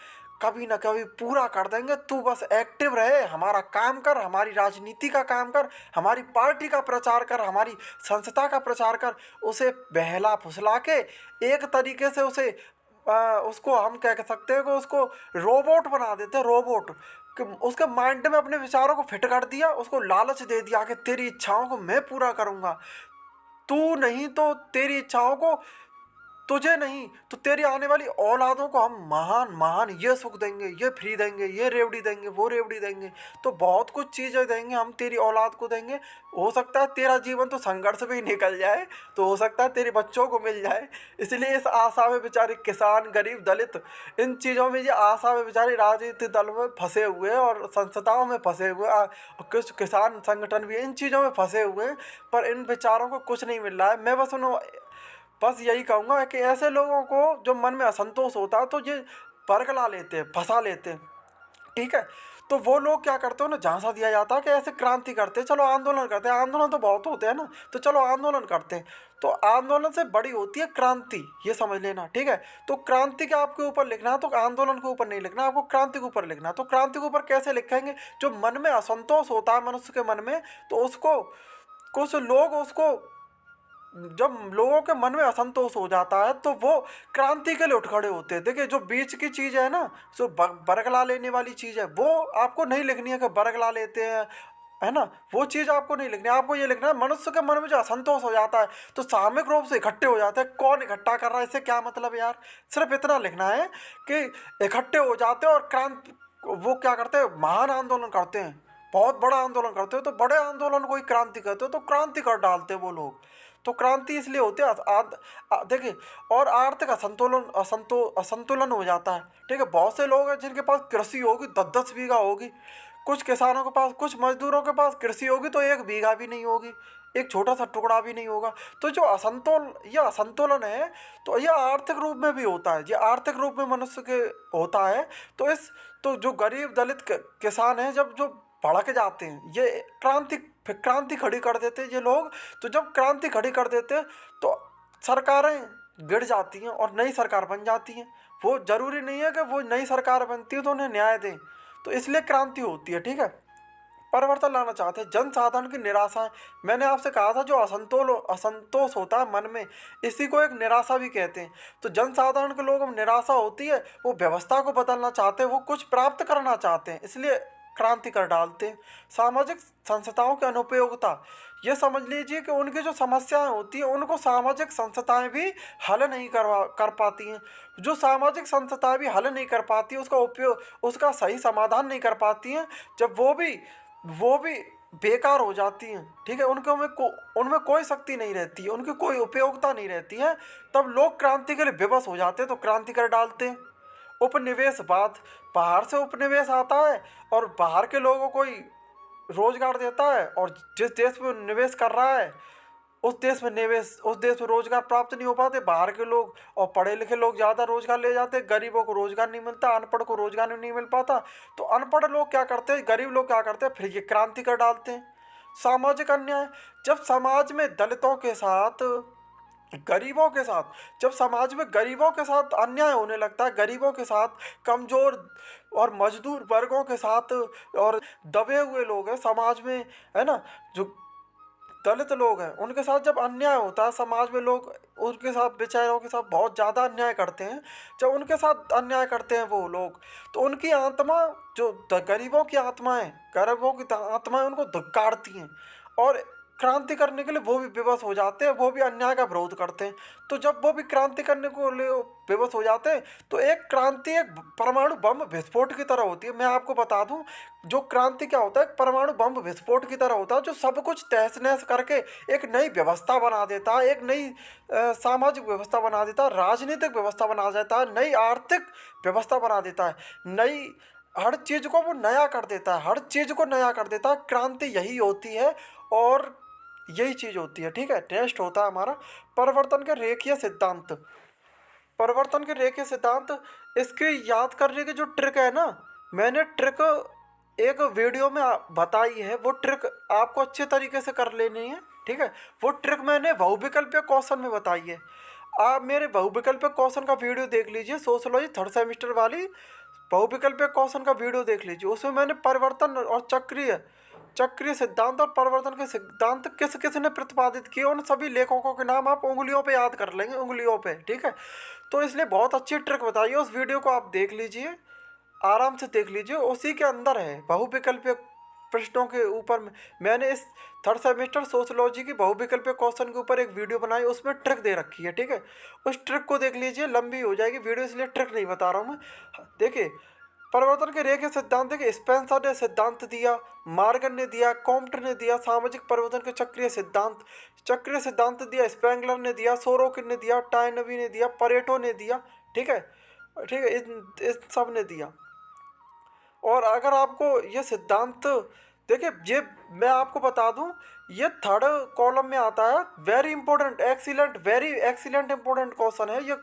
कभी ना कभी पूरा कर देंगे, तू बस एक्टिव रहे, हमारा काम कर, हमारी राजनीति का काम कर, हमारी पार्टी का प्रचार कर, हमारी संस्था का प्रचार कर। उसे बहला फुसला के एक तरीके से उसको हम कह सकते हैं कि उसको रोबोट बना देते हैं, रोबोट कि उसके माइंड में अपने विचारों को फिट कर दिया, उसको लालच दे दिया कि तेरी इच्छाओं को मैं पूरा करूँगा, तू नहीं तो तेरी इच्छाओं को, तुझे नहीं तो तेरी आने वाली औलादों को हम महान महान ये सुख देंगे, ये फ्री देंगे, ये रेवड़ी देंगे, वो रेवड़ी देंगे, तो बहुत कुछ चीज़ें देंगे हम, तेरी औलाद को देंगे। हो सकता है तेरा जीवन तो संघर्ष में ही निकल जाए, तो हो सकता है तेरे बच्चों को मिल जाए। इसलिए इस आशा में बेचारे किसान, गरीब, दलित, इन चीज़ों में, ये आशा में बेचारे राजनीतिक दल में फंसे हुए हैं और संस्थाओं में फंसे हुए, कुछ किसान संगठन भी इन चीज़ों में फंसे हुए हैं, पर इन बेचारों को कुछ नहीं मिल रहा है। मैं बस यही कहूँगा कि ऐसे लोगों को जो मन में असंतोष होता है तो ये बरगला लेते हैं, फंसा लेते हैं। ठीक है, तो वो लोग क्या करते हैं ना, झांसा दिया जाता है कि ऐसे क्रांति करते हैं, चलो आंदोलन करते हैं। आंदोलन तो बहुत होते हैं ना, तो चलो आंदोलन करते हैं। तो आंदोलन से बड़ी होती है क्रांति, ये समझ लेना। ठीक है, तो क्रांति का आपके ऊपर लिखना है, तो आंदोलन के ऊपर नहीं लिखना, आपको क्रांति के ऊपर लिखना है। तो क्रांति के ऊपर कैसे लिखेंगे, जो मन में असंतोष होता है मनुष्य के मन में, तो उसको कुछ लोग उसको, जब लोगों के मन में असंतोष हो जाता है तो वो क्रांति के लिए उठ खड़े होते हैं। देखिए जो बीच की चीज़ है ना, जो बरगला लेने वाली चीज़ है, वो आपको नहीं लिखनी है कि बरगला लेते हैं, है ना, वो चीज़ आपको नहीं लिखनी है। आपको ये लिखना है मनुष्य के मन में जो असंतोष हो जाता है तो सामूहिक रूप से इकट्ठे हो जाते हैं। कौन इकट्ठा कर रहा है, इससे क्या मतलब है यार, सिर्फ इतना लिखना है कि इकट्ठे हो जाते हैं और वो क्या करते हैं, महान आंदोलन करते हैं, बहुत बड़ा आंदोलन करते हो, तो बड़े आंदोलन को ही क्रांति कहते हो, तो क्रांति कर डालते हैं वो लोग। तो क्रांति इसलिए होती है, देखिए, और आर्थिक असंतुलन हो जाता है। ठीक है, बहुत से लोग हैं जिनके पास कृषि होगी 10-10 बीघा होगी, कुछ किसानों के पास, कुछ मजदूरों के पास कृषि होगी तो 1 बीघा भी नहीं होगी, एक छोटा सा टुकड़ा भी नहीं होगा। तो जो असंतुलन है, तो यह आर्थिक रूप में भी होता है, ये आर्थिक रूप में मनुष्य के होता है। तो जो गरीब दलित किसान हैं, जब जो भड़क जाते हैं, ये क्रांति खड़ी कर देते हैं ये लोग। तो जब क्रांति खड़ी कर देते हैं तो सरकारें गिर जाती हैं और नई सरकार बन जाती हैं। वो जरूरी नहीं है कि वो नई सरकार बनती है तो उन्हें न्याय दें, तो इसलिए क्रांति होती है। ठीक है, परिवर्तन लाना चाहते हैं, जनसाधारण की निराशाएं। मैंने आपसे कहा था जो असंतोष होता है मन में, इसी को एक निराशा भी कहते हैं। तो जनसाधारण के लोगों में निराशा होती है, वो व्यवस्था को बदलना चाहते हैं, वो कुछ प्राप्त करना चाहते हैं, इसलिए क्रांति कर डालते हैं। सामाजिक संस्थाओं की अनुपयोगिता, ये समझ लीजिए कि उनकी जो समस्याएं होती हैं उनको सामाजिक संस्थाएं भी हल नहीं कर पाती हैं। जो सामाजिक संस्थाएं भी हल नहीं कर पाती, उसका उपयोग, उसका सही समाधान नहीं कर पाती हैं, जब वो भी बेकार हो जाती हैं, ठीक है, उनमें कोई शक्ति नहीं रहती है, उनकी कोई उपयोगिता नहीं रहती है, तब लोग क्रांति के लिए विवश हो जाते हैं, तो क्रांति कर डालते हैं। उपनिवेशवाद, बाहर से उपनिवेश आता है और बाहर के लोगों को ही रोजगार देता है, और जिस देश में निवेश कर रहा है उस देश में रोजगार प्राप्त नहीं हो पाते बाहर के लोग, और पढ़े लिखे लोग ज़्यादा रोजगार ले जाते हैं, गरीबों को रोजगार नहीं मिलता, अनपढ़ को रोजगार नहीं मिल पाता। तो अनपढ़ लोग क्या करते हैं, गरीब लोग क्या करते हैं, फिर ये क्रांति कर डालते हैं। सामाजिक अन्याय, जब समाज में दलितों के साथ, गरीबों के साथ, जब समाज में गरीबों के साथ अन्याय होने लगता है, गरीबों के साथ, कमजोर और मजदूर वर्गों के साथ, और दबे हुए लोग हैं समाज में, है ना, जो दलित लोग हैं, उनके साथ जब अन्याय होता है समाज में, लोग उनके साथ, बेचारों के साथ बहुत ज़्यादा अन्याय करते हैं। जब उनके साथ अन्याय करते हैं वो लोग, तो उनकी आत्मा, जो गरीबों की आत्माएं उनको धिक्कारती हैं, और क्रांति करने के लिए वो भी विवश हो जाते हैं, वो भी अन्याय का विरोध करते हैं। तो जब वो भी क्रांति करने को लिए विवश हो जाते हैं, तो एक क्रांति एक परमाणु बम विस्फोट की तरह होती है। मैं आपको बता दूं, जो क्रांति क्या होता है, एक परमाणु बम विस्फोट की तरह होता है, जो सब कुछ तहस नहस करके एक नई व्यवस्था बना देता है, एक नई सामाजिक व्यवस्था बना देता है, राजनीतिक व्यवस्था बना देता है, नई आर्थिक व्यवस्था बना देता है, नई हर चीज़ को वो नया कर देता है, हर चीज़ को नया कर देता है। क्रांति यही होती है, और यही चीज़ होती है, ठीक है। नेक्स्ट होता है हमारा परिवर्तन के रेखीय सिद्धांत। परिवर्तन के रेखीय सिद्धांत, इसके याद करने की जो ट्रिक है ना, मैंने ट्रिक एक वीडियो में बताई है, वो ट्रिक आपको अच्छे तरीके से कर लेनी है, ठीक है। वो ट्रिक मैंने बहुविकल्पीय क्वेश्चन में बताई है। आप मेरे बहुविकल्पीय क्वेश्चन का वीडियो देख लीजिए, सोशियोलॉजी थर्ड सेमेस्टर वाली बहुविकल्पीय क्वेश्चन का वीडियो देख लीजिए, उसमें मैंने परिवर्तन और चक्रीय सिद्धांत और परिवर्तन के सिद्धांत किस किस ने प्रतिपादित किए, उन सभी लेखकों के नाम आप उंगलियों पे याद कर लेंगे, उंगलियों पे, ठीक है। तो इसलिए बहुत अच्छी ट्रिक बताइए, उस वीडियो को आप देख लीजिए, आराम से देख लीजिए, उसी के अंदर है बहुविकल्पीय प्रश्नों के ऊपर मैंने इस थर्ड सेमेस्टर सोशियोलॉजी की बहुविकल्पीय क्वेश्चन के ऊपर एक वीडियो बनाई, उसमें ट्रिक दे रखी है, ठीक है। उस ट्रिक को देख लीजिए, लंबी हो जाएगी वीडियो, इसलिए ट्रिक नहीं बता रहा हूँ मैं। देखिए, परिवर्तन के रेखीय सिद्धांत के स्पेंसर ने सिद्धांत दिया, मार्गन ने दिया, कॉम्प्ट ने दिया। सामाजिक परिवर्तन के चक्रीय सिद्धांत दिया, स्पेंगलर ने दिया, सोरोकिन ने दिया, टाइनबी ने दिया, परेटो ने दिया, ठीक है, ठीक है, इन सब ने दिया। और अगर आपको ये सिद्धांत, देखिए, ये मैं आपको बता दूं, ये थर्ड कॉलम में आता है, very important, very excellent important question है ये।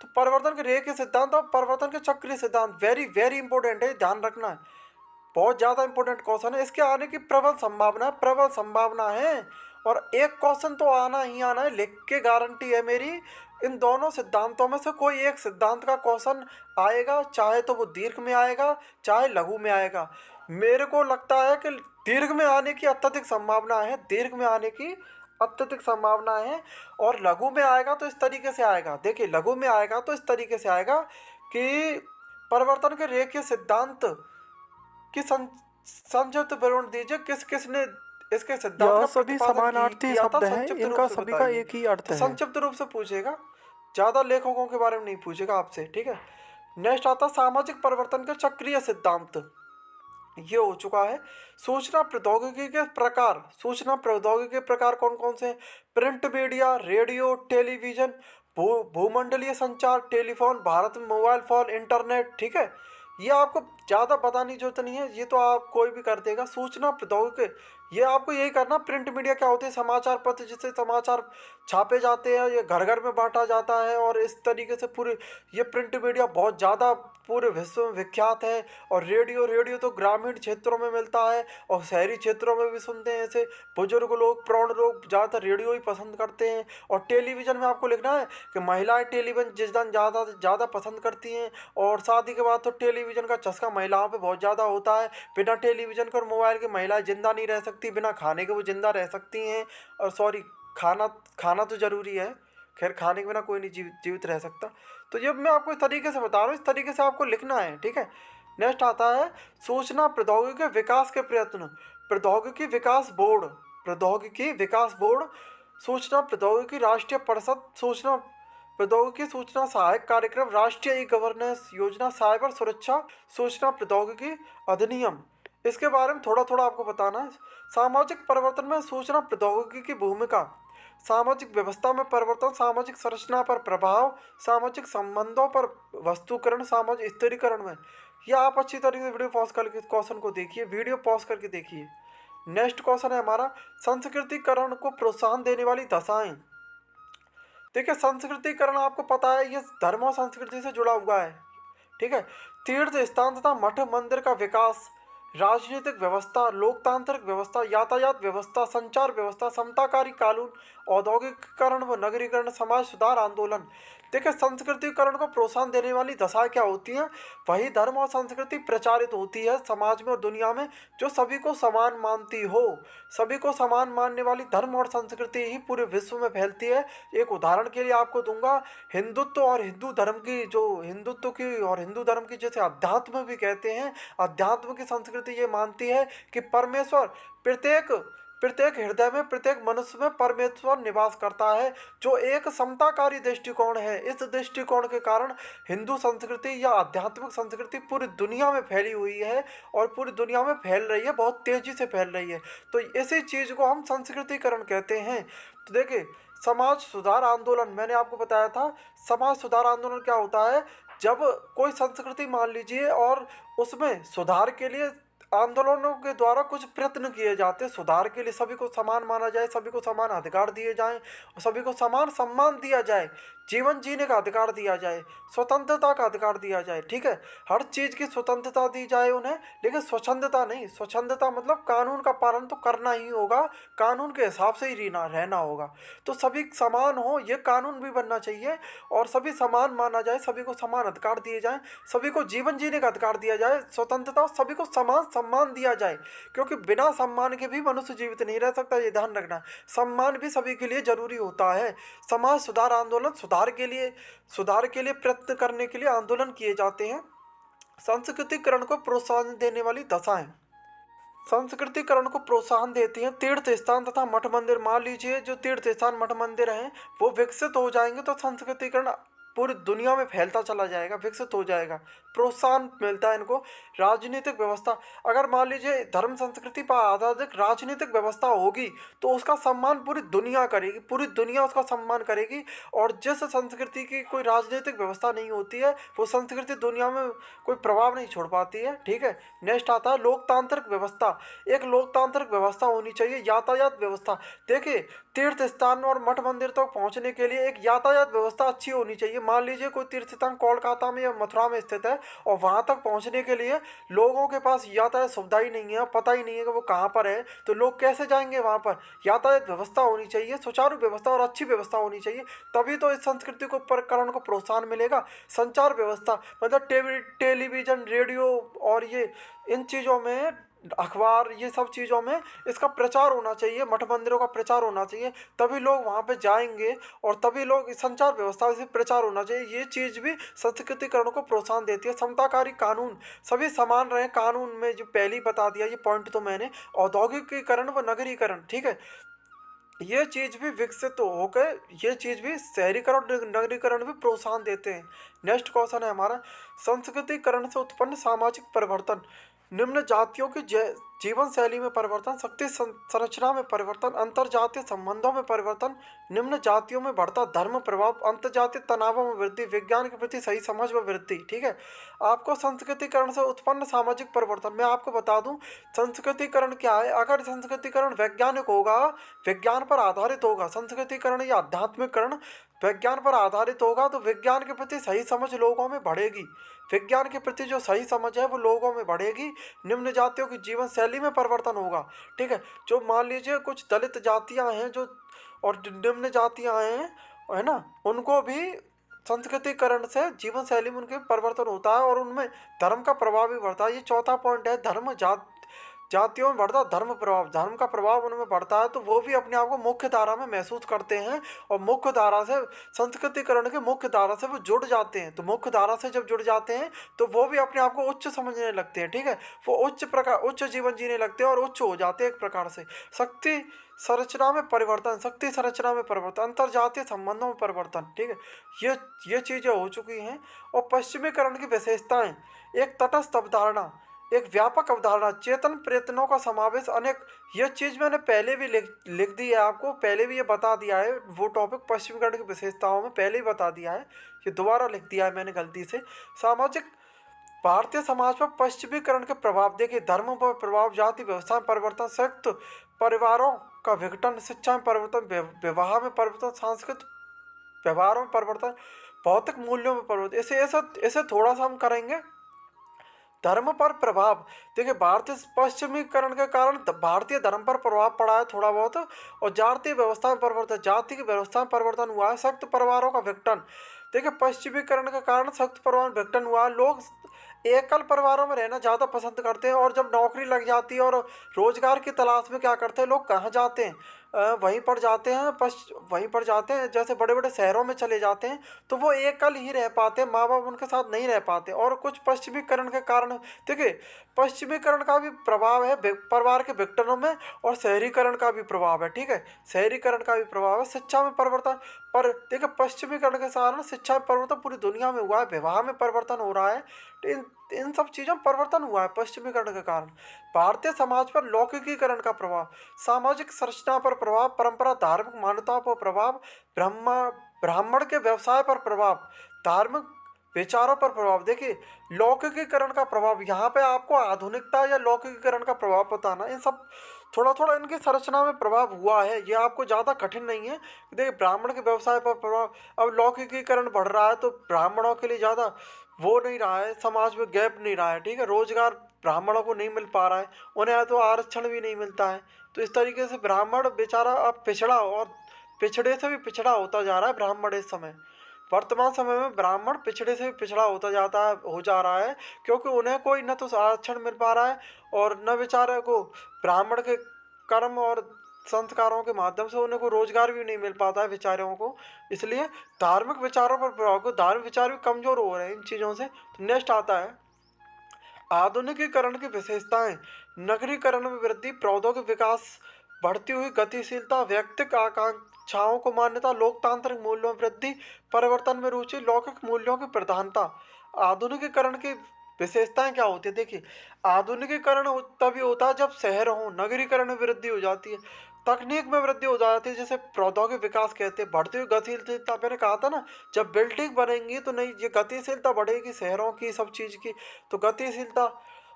तो परिवर्तन के रेखीय सिद्धांत और परिवर्तन के चक्रीय सिद्धांत वेरी वेरी इंपॉर्टेंट है, ध्यान रखना है, बहुत ज़्यादा इंपॉर्टेंट क्वेश्चन है। इसके आने की प्रबल संभावना है, और एक क्वेश्चन तो आना ही आना है, लिख के गारंटी है मेरी। इन दोनों सिद्धांतों में से कोई एक सिद्धांत का क्वेश्चन आएगा, चाहे तो वो दीर्घ में आएगा, चाहे लघु में आएगा। मेरे को लगता है कि दीर्घ में आने की अत्यधिक संभावना है, और लघु में आएगा तो इस तरीके से आएगा। देखिए, लघु में आएगा तो इस तरीके से आएगा कि परिवर्तन के रेखीय सिद्धांत की संक्षिप्त विवरण दीजिए, किस किस ने इसके सिद्धांत का सभी प्रतिपादन समानार्थी किया था, शब्द हैं, संक्षिप्त इनका रूप से सभी का बताइए। एक ही अर्थ तो है। संक्षिप्त रूप से पूछेगा, ज़्यादा लेखकों के बारे में नहीं पूछेगा आपसे, ठीक है। नेक्स्ट आता सामाजिक परिवर्तन के चक्रीय सिद्धांत, ये हो चुका है। सूचना प्रौद्योगिकी के प्रकार कौन कौन से? प्रिंट मीडिया, रेडियो, टेलीविजन, भूमंडलीय संचार, टेलीफोन, भारत में मोबाइल फोन, इंटरनेट, ठीक है। ये आपको ज़्यादा बताने की जरूरत नहीं है, ये तो आप कोई भी कर देगा। सूचना प्रौद्योगिकी, ये आपको यही करना। प्रिंट मीडिया क्या होते हैं? समाचार पत्र, जिससे समाचार छापे जाते हैं, ये घर घर में बांटा जाता है, और इस तरीके से पूरे ये प्रिंट मीडिया बहुत ज़्यादा पूरे विश्व में विख्यात है। और रेडियो तो ग्रामीण क्षेत्रों में मिलता है, और शहरी क्षेत्रों में भी सुनते हैं। ऐसे बुजुर्ग लोग, प्रौढ़ लोग ज़्यादातर रेडियो ही पसंद करते हैं। और टेलीविज़न में आपको लिखना है कि महिलाएं टेलीविज़न ज़्यादा पसंद करती हैं, और शादी के बाद तो टेलीविज़न का चस्का महिलाओं पे बहुत ज़्यादा होता है। बिना टेलीविज़न के और मोबाइल के महिलाएं जिंदा नहीं रह सकती, बिना खाने के वो जिंदा रह सकती हैं। और सॉरी, खाना खाना तो ज़रूरी है, खैर खाने के बिना कोई नहीं जीवित रह सकता। तो ये मैं आपको इस तरीके से बता रहा हूँ, इस तरीके से आपको लिखना है, ठीक है। नेक्स्ट आता है सूचना प्रौद्योगिकी विकास के प्रयत्न। प्रौद्योगिकी विकास बोर्ड, प्रौद्योगिकी विकास बोर्ड, सूचना प्रौद्योगिकी राष्ट्रीय परिषद, सूचना प्रौद्योगिकी सूचना सहायक कार्यक्रम, राष्ट्रीय ई गवर्नेंस योजना, साइबर सुरक्षा, सूचना प्रौद्योगिकी अधिनियम। इसके बारे में थोड़ा थोड़ा आपको बताना है। सामाजिक परिवर्तन में सूचना प्रौद्योगिकी की भूमिका। सामाजिक व्यवस्था में परिवर्तन, सामाजिक संरचना पर प्रभाव, सामाजिक संबंधों पर वस्तुकरण, सामाजिक स्थिरीकरण में। यह आप अच्छी तरीके से वीडियो पॉज करके क्वेश्चन को देखिए, वीडियो पॉज करके देखिए। नेक्स्ट क्वेश्चन है हमारा संस्कृतिकरण को प्रोत्साहन देने वाली दशाएं। देखिए संस्कृतिकरण आपको पता है ये धर्म और संस्कृति से जुड़ा हुआ है, ठीक है। तीर्थ स्थान तथा मठ मंदिर का विकास, राजनीतिक व्यवस्था, लोकतांत्रिक व्यवस्था, यातायात व्यवस्था, संचार व्यवस्था, समताकारी कानून, औद्योगिकीकरण व नगरीकरण, समाज सुधार आंदोलन। देखिए संस्कृतिकरण को प्रोत्साहन देने वाली दशाएं क्या होती हैं? वही धर्म और संस्कृति प्रचारित होती है समाज में और दुनिया में जो सभी को समान मानती हो। सभी को समान मानने वाली धर्म और संस्कृति ही पूरे विश्व में फैलती है। एक उदाहरण के लिए आपको दूंगा, हिंदुत्व और हिंदू धर्म की, जो हिंदुत्व की और हिंदू धर्म की जैसे अध्यात्म भी कहते हैं, अध्यात्म की संस्कृति ये मानती है कि परमेश्वर प्रत्येक प्रत्येक हृदय में, प्रत्येक मनुष्य में परमेश्वर निवास करता है, जो एक समताकारी दृष्टिकोण है। इस दृष्टिकोण के कारण हिंदू संस्कृति या आध्यात्मिक संस्कृति पूरी दुनिया में फैली हुई है और पूरी दुनिया में फैल रही है, बहुत तेजी से फैल रही है। तो इसी चीज़ को हम संस्कृतिकरण कहते हैं। तो देखिए समाज सुधार आंदोलन, मैंने आपको बताया था समाज सुधार आंदोलन क्या होता है। जब कोई संस्कृति मान लीजिए और उसमें सुधार के लिए आंदोलनों के द्वारा कुछ प्रयत्न किए जाते हैं, सुधार के लिए सभी को समान माना जाए, सभी को समान अधिकार दिए जाएं और सभी को समान सम्मान दिया जाए, जीवन जीने का अधिकार दिया जाए, स्वतंत्रता का अधिकार दिया जाए, ठीक है। हर चीज़ की स्वतंत्रता दी जाए उन्हें, लेकिन स्वच्छंदता नहीं। स्वच्छंदता मतलब कानून का पालन तो करना ही होगा, कानून के हिसाब से ही रहना होगा। तो सभी समान हो ये कानून भी बनना चाहिए और सभी समान माना जाए, सभी को समान अधिकार दिए जाएं, सभी को जीवन जीने का अधिकार दिया जाए, स्वतंत्रता, सभी को समान सम्मान दिया जाए, क्योंकि बिना सम्मान के भी मनुष्य जीवित नहीं रह सकता, ये ध्यान रखना। सम्मान भी सभी के लिए जरूरी होता है। समाज सुधार आंदोलन सुधार के लिए प्रयत्न करने के लिए आंदोलन किए जाते हैं। सांस्कृतिकरण को प्रोत्साहन देने वाली दशाएं, संस्कृतिकरण को प्रोत्साहन देती हैं तीर्थ स्थान तथा मठ मंदिर। मान लीजिए जो तीर्थ स्थान मठ मंदिर हैं वो विकसित हो जाएंगे तो संस्कृतिकरण पूरी दुनिया में फैलता चला जाएगा, विकसित हो जाएगा, प्रोत्साहन मिलता है इनको। राजनीतिक व्यवस्था, अगर मान लीजिए धर्म संस्कृति पर आधारित राजनीतिक व्यवस्था होगी तो उसका सम्मान पूरी दुनिया करेगी, पूरी दुनिया उसका सम्मान करेगी। और जिस संस्कृति की कोई राजनीतिक व्यवस्था नहीं होती है वो संस्कृति दुनिया में कोई प्रभाव नहीं छोड़ पाती है, ठीक है। नेक्स्ट आता है लोकतांत्रिक व्यवस्था। एक लोकतांत्रिक व्यवस्था होनी चाहिए। यातायात व्यवस्था, देखिए तीर्थ स्थान और मठ मंदिर तक पहुंचने के लिए एक यातायात व्यवस्था अच्छी होनी चाहिए। मान लीजिए कोई तीर्थ स्थान कोलकाता में या मथुरा में स्थित है और वहां तक पहुंचने के लिए लोगों के पास यातायात सुविधा ही नहीं है, पता ही नहीं है कि वो कहाँ पर है, तो लोग कैसे जाएंगे वहां पर? यातायात व्यवस्था होनी चाहिए, सुचारू व्यवस्था और अच्छी व्यवस्था होनी चाहिए, तभी तो इस संस्कृति को प्रकरण को प्रोत्साहन मिलेगा। संचार व्यवस्था मतलब टेलीविजन, रेडियो और ये इन चीज़ों में, अखबार, ये सब चीज़ों में इसका प्रचार होना चाहिए, मठ मंदिरों का प्रचार होना चाहिए, तभी लोग वहाँ पे जाएंगे और तभी लोग संचार व्यवस्था से प्रचार होना चाहिए। ये चीज़ भी संस्कृतिकरण को प्रोत्साहन देती है। समताकारी कानून, सभी समान रहे कानून में, जो पहले बता दिया ये पॉइंट तो मैंने। औद्योगिकीकरण व नगरीकरण, ठीक है, ये चीज़ भी विकसित होकर, ये चीज़ भी शहरीकरण नगरीकरण भी प्रोत्साहन देते हैं। नेक्स्ट क्वेश्चन है हमारा संस्कृतिकरण से उत्पन्न सामाजिक परिवर्तन। निम्न जातियों की जीवन शैली में परिवर्तन, शक्ति संरचना में परिवर्तन, अंतरजातीय संबंधों में परिवर्तन, निम्न जातियों में बढ़ता धर्म प्रभाव, अंतर्जातीय तनावों में वृद्धि, विज्ञान के प्रति सही समझ व वृद्धि, ठीक है। आपको संस्कृतिकरण से उत्पन्न सामाजिक परिवर्तन, मैं आपको बता दूं संस्कृतिकरण क्या है। अगर संस्कृतिकरण वैज्ञानिक होगा, विज्ञान पर आधारित होगा, संस्कृतिकरण या आध्यात्मिकरण विज्ञान पर आधारित होगा तो विज्ञान के प्रति सही समझ लोगों में बढ़ेगी। विज्ञान के प्रति जो सही समझ है वो लोगों में बढ़ेगी। निम्न जातियों की जीवन शैली में परिवर्तन होगा, ठीक है। जो मान लीजिए कुछ दलित जातियां हैं जो और निम्न जातियां हैं, है ना, उनको भी संस्कृतिकरण से जीवन शैली में उनके परिवर्तन होता है और उनमें धर्म का प्रभाव भी बढ़ता है। ये चौथा पॉइंट है, धर्म जातियों में बढ़ता धर्म प्रभाव, धर्म का प्रभाव उनमें बढ़ता है तो वो भी अपने आप को मुख्य धारा में महसूस करते हैं और मुख्य धारा से, संस्कृतिकरण के मुख्य धारा से वो जुड़ जाते हैं। तो मुख्य धारा से जब जुड़ जाते हैं तो वो भी अपने आप को उच्च समझने लगते हैं, ठीक है, वो उच्च जीवन जीने लगते हैं और उच्च हो जाते हैं एक प्रकार से। शक्ति संरचना में परिवर्तन, शक्ति संरचना में परिवर्तन, अंतरजातीय संबंधों में परिवर्तन, ठीक है, ये चीज़ें हो चुकी हैं। और पश्चिमीकरण की विशेषताएं, एक तटस्थ अवधारणा, एक व्यापक अवधारणा, चेतन प्रयत्नों का समावेश, अनेक, यह चीज़ मैंने पहले भी लिख दी है आपको, पहले भी ये बता दिया है, वो टॉपिक पश्चिमीकरण की विशेषताओं में पहले ही बता दिया है, ये दोबारा लिख दिया है मैंने गलती से। सामाजिक, भारतीय समाज पर पश्चिमीकरण के प्रभाव देखिए, धर्म पर प्रभाव, जाति व्यवस्था में परिवर्तन, संयुक्त परिवारों का विघटन, शिक्षा में परिवर्तन, विवाह में परिवर्तन, सांस्कृतिक व्यवहारों में परिवर्तन, भौतिक मूल्यों में परिवर्तन। ऐसे थोड़ा सा हम करेंगे। धर्म पर प्रभाव देखिए, भारतीय पश्चिमीकरण के कारण भारतीय धर्म पर प्रभाव पड़ा है थोड़ा बहुत, और जातीय व्यवस्था में परिवर्तन, जाति की व्यवस्था में परिवर्तन हुआ है। सख्त परिवारों का विघटन देखिए, पश्चिमीकरण के कारण सख्त परिवार में विघटन हुआ है। लोग एकल परिवारों में रहना ज़्यादा पसंद करते हैं और जब नौकरी लग जाती है और रोजगार की तलाश में क्या करते हैं लोग, कहाँ जाते हैं, वहीं पर जाते हैं, वहीं पर जाते हैं, जैसे बड़े बड़े शहरों में चले जाते हैं, तो वो एकल ही रह पाते हैं, माँ बाप उनके साथ नहीं रह पाते। और कुछ पश्चिमीकरण के कारण देखिए, पश्चिमीकरण का भी प्रभाव है परिवार के विघटनों में, और शहरीकरण का भी प्रभाव है, ठीक है, शहरीकरण का भी प्रभाव है। शिक्षा में परिवर्तन, पर देखिए पश्चिमीकरण के कारण शिक्षा में परिवर्तन पूरी दुनिया में हुआ है, विवाह में परिवर्तन हो रहा है, इन सब चीज़ों में परिवर्तन हुआ है पश्चिमीकरण के कारण। भारतीय समाज पर लौकिकीकरण का प्रभाव, सामाजिक संरचना पर प्रभाव, परंपरा धार्मिक मान्यताओं पर प्रभाव, ब्राह्मण के व्यवसाय पर प्रभाव, धार्मिक विचारों पर प्रभाव। देखिए लौकिकीकरण का प्रभाव, यहाँ पे आपको आधुनिकता या लौकिकीकरण का प्रभाव बताना, इन सब थोड़ा थोड़ा इनकी संरचना में प्रभाव हुआ है, ये आपको ज़्यादा कठिन नहीं है। देखिए ब्राह्मण के व्यवसाय पर प्रभाव, अब लौकिकीकरण बढ़ रहा है तो ब्राह्मणों के लिए ज़्यादा वो नहीं रहा है, समाज में गैप नहीं रहा है, ठीक है, रोजगार ब्राह्मणों को नहीं मिल पा रहा है, उन्हें तो आरक्षण भी नहीं मिलता है। तो इस तरीके से ब्राह्मण बेचारा अब पिछड़ा, और पिछड़े से भी पिछड़ा होता जा रहा है ब्राह्मण इस समय। वर्तमान समय में ब्राह्मण पिछड़े से भी पिछड़ा होता जाता है, हो जा रहा है, क्योंकि उन्हें कोई न तो आरक्षण मिल पा रहा है और न बेचारे को ब्राह्मण के कर्म और संस्कारों के माध्यम से उन्हें को रोजगार भी नहीं मिल पाता है बेचारों को। इसलिए धार्मिक विचारों पर प्रभाव को, धार्मिक विचार भी कमजोर हो रहे हैं इन चीज़ों से। तो नेक्स्ट आता है आधुनिकीकरण की विशेषताएं, नगरीकरण में वृद्धि, प्रौद्योगिक विकास, बढ़ती हुई गतिशीलता, व्यक्तिगत आकांक्षाओं को मान्यता, लोकतांत्रिक मूल्यों में वृद्धि, परिवर्तन में रुचि, लौकिक मूल्यों की प्रधानता। आधुनिकीकरण की विशेषताएं क्या होती है देखिए, आधुनिकीकरण तभी होता है जब शहर हो, नगरीकरण में वृद्धि हो जाती है, तकनीक में वृद्धि हो जाती है, जैसे प्रौद्योगिक विकास कहते हैं, बढ़ती हुई गतिशीलता, मैंने कहा था ना, जब बिल्डिंग बनेंगी तो नहीं, ये गतिशीलता बढ़ेगी शहरों की, सब चीज़ की, तो गतिशीलता।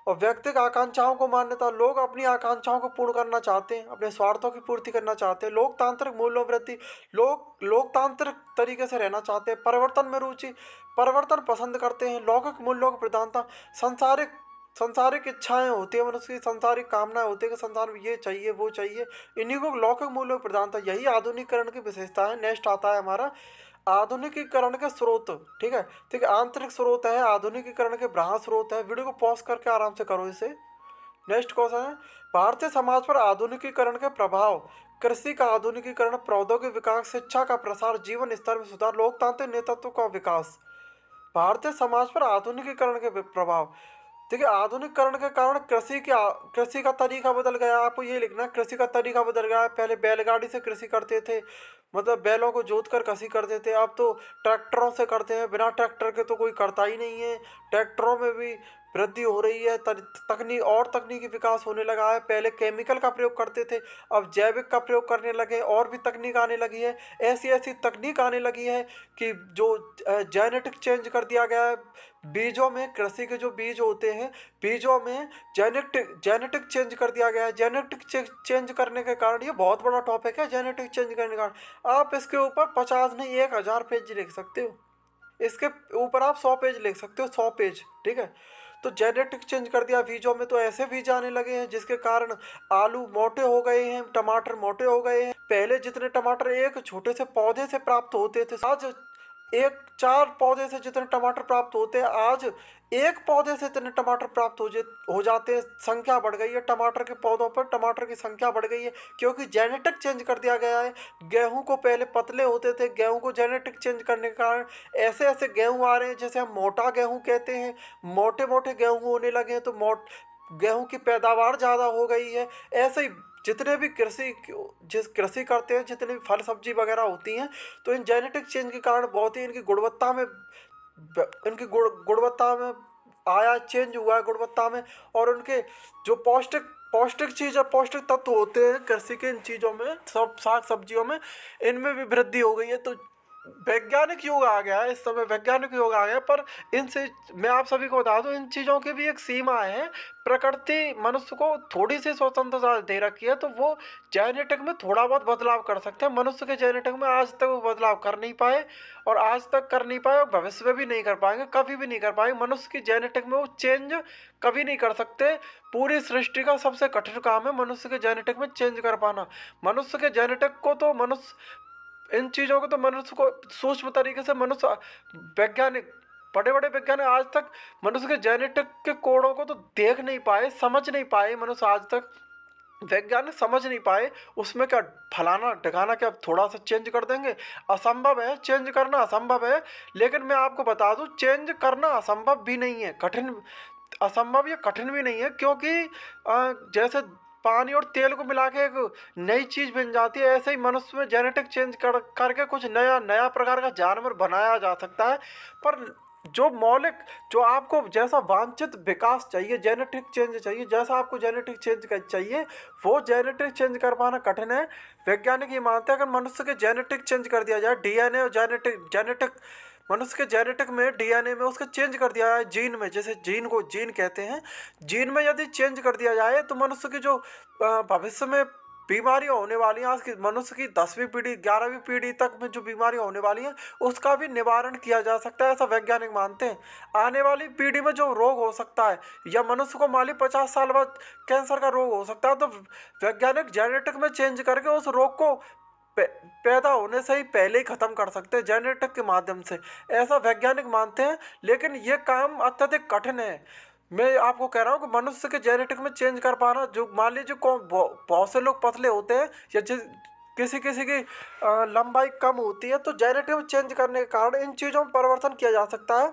और व्यक्तिगत आकांक्षाओं को मान्यता, लोग अपनी आकांक्षाओं को पूर्ण करना चाहते हैं, अपने स्वार्थों की पूर्ति करना चाहते हैं। लोकतांत्रिक मूल्यों वृद्धि, लोग लोकतांत्रिक तरीके से रहना चाहते हैं। परिवर्तन में रुचि, परिवर्तन पसंद करते हैं। लौकिक मूल्यों की प्रधानता, संसारिक इच्छाएं होती है मनुष्य की, संसारिक कामनाएं होती है कि संसार में ये चाहिए वो चाहिए, इन्हीं को लौकिक मूल्यों की प्रधानता, यही आधुनिकीकरण की विशेषता है। नेक्स्ट आता है हमारा आधुनिकीकरण के स्रोत, ठीक है, ठीक है, आंतरिक स्रोत है, आधुनिकीकरण के बाह्य स्रोत है। वीडियो को पॉज करके आराम से करो इसे। नेक्स्ट क्वेश्चन है भारतीय समाज पर आधुनिकीकरण के प्रभाव, कृषि का आधुनिकीकरण, प्रौद्योगिक विकास, शिक्षा का प्रसार, जीवन स्तर में सुधार, लोकतांत्रिक नेतृत्व का विकास। भारतीय समाज पर आधुनिकीकरण के प्रभाव, देखिए आधुनिकीकरण के कारण कृषि का तरीका बदल गया। आपको ये लिखना है, कृषि का तरीका बदल गया है। पहले बैलगाड़ी से कृषि करते थे, मतलब बैलों को जोत कर कृषि करते थे, अब तो ट्रैक्टरों से करते हैं। बिना ट्रैक्टर के तो कोई करता ही नहीं है। ट्रैक्टरों में भी वृद्धि हो रही है, तकनीकी विकास होने लगा है। पहले केमिकल का प्रयोग करते थे, अब जैविक का प्रयोग करने लगे, और भी तकनीक आने लगी है। ऐसी ऐसी तकनीक आने लगी है कि जो जेनेटिक चेंज कर दिया गया है बीजों में, कृषि के जो बीज होते हैं बीजों में जेनेटिक चेंज कर दिया गया है। जेनेटिक चेंज करने के कारण, ये बहुत बड़ा टॉपिक है, जेनेटिक चेंज करने के कारण आप इसके ऊपर 50 नहीं 1000 पेज लिख सकते हो। इसके ऊपर आप 100 पेज लिख सकते हो, 100 पेज, ठीक है। तो जेनेटिक चेंज कर दिया बीजों में, तो ऐसे बीज आने लगे हैं जिसके कारण आलू मोटे हो गए हैं, टमाटर मोटे हो गए हैं। पहले जितने टमाटर एक छोटे से पौधे से प्राप्त होते थे, आज एक 4 पौधे से जितने टमाटर प्राप्त होते हैं, आज एक पौधे से इतने टमाटर प्राप्त हो जाते हैं। संख्या बढ़ गई है टमाटर के पौधों पर, टमाटर की संख्या बढ़ गई है क्योंकि जेनेटिक चेंज कर दिया गया है। गेहूं को पहले पतले होते थे, गेहूं को जेनेटिक चेंज करने के कारण ऐसे ऐसे गेहूं आ रहे हैं जिसे हम मोटा गेहूं कहते हैं। मोटे मोटे गेहूं होने लगे हैं, तो गेहूं की पैदावार ज़्यादा हो गई है। ऐसे ही जितने भी कृषि करते हैं, जितनी भी फल सब्जी वगैरह होती हैं, तो इन जेनेटिक चेंज के कारण बहुत ही इनकी गुणवत्ता में आया, चेंज हुआ है गुणवत्ता में। और उनके जो पौष्टिक पौष्टिक चीज़ है, पौष्टिक तत्व होते हैं कृषि के इन चीज़ों में, सब साग सब्जियों में, इनमें भी वृद्धि हो गई है। तो वैज्ञानिक युग आ गया है, इस समय वैज्ञानिक युग आ गया। पर इनसे मैं आप सभी को बता दूं, इन चीज़ों की भी एक सीमा है। प्रकृति मनुष्य को थोड़ी सी स्वतंत्रता दे रखी है, तो वो जेनेटिक में थोड़ा बहुत बदलाव कर सकते हैं। मनुष्य के जेनेटिक में आज तक वो बदलाव कर नहीं पाए, और आज तक कर नहीं पाए, और भविष्य में भी नहीं कर पाएंगे, कभी भी नहीं कर पाएंगे। मनुष्य की जेनेटिक में वो चेंज कभी नहीं कर सकते। पूरी सृष्टि का सबसे कठिन काम है मनुष्य के जेनेटिक में चेंज कर पाना। मनुष्य के जेनेटिक को तो इन चीज़ों को तो मनुष्य को सूक्ष्म तरीके से मनुष्य वैज्ञानिक, बड़े बड़े वैज्ञानिक आज तक मनुष्य के जेनेटिक के कोडों को तो देख नहीं पाए, समझ नहीं पाए। मनुष्य आज तक वैज्ञानिक समझ नहीं पाए उसमें क्या फलाना ढकाना, क्या थोड़ा सा चेंज कर देंगे। असंभव है, चेंज करना असंभव है। लेकिन मैं आपको बता दूं, चेंज करना असंभव भी नहीं है, कठिन असंभव या कठिन भी नहीं है। क्योंकि जैसे पानी और तेल को मिला के एक नई चीज़ बन जाती है, ऐसे ही मनुष्य में जेनेटिक चेंज करके कुछ नया नया प्रकार का जानवर बनाया जा सकता है। पर जो मौलिक, जो आपको जैसा वांछित विकास चाहिए, जेनेटिक चेंज चाहिए, जैसा आपको जेनेटिक चेंज चाहिए, वो जेनेटिक चेंज कर पाना कठिन है। वैज्ञानिक ये मानते हैं अगर मनुष्य के जेनेटिक चेंज कर दिया जाए, डीएनए और जेनेटिक मनुष्य के जेनेटिक में, डीएनए में उसका चेंज कर दिया जाए, जीन में, जैसे जीन को जीन कहते हैं, जीन में यदि चेंज कर दिया जाए, तो मनुष्य की जो भविष्य में बीमारियां होने वाली हैं, आज की मनुष्य की 10वीं पीढ़ी 11वीं पीढ़ी तक में जो बीमारियां होने वाली हैं, उसका भी निवारण किया जा सकता है, ऐसा वैज्ञानिक मानते हैं। आने वाली पीढ़ी में जो रोग हो सकता है, या मनुष्य को मान ली 50 साल बाद कैंसर का रोग हो सकता है, तो वैज्ञानिक जेनेटिक में चेंज करके उस रोग को पैदा होने से ही पहले ही खत्म कर सकते हैं, जेनेटिक के माध्यम से, ऐसा वैज्ञानिक मानते हैं। लेकिन ये काम अत्यधिक कठिन है। मैं आपको कह रहा हूँ कि मनुष्य के जेनेटिक में चेंज कर पाना, जो मान लीजिए बहुत से लोग पतले होते हैं, या किसी किसी की लंबाई कम होती है, तो जेनेटिक में चेंज करने के कारण इन चीज़ों में परिवर्तन किया जा सकता है,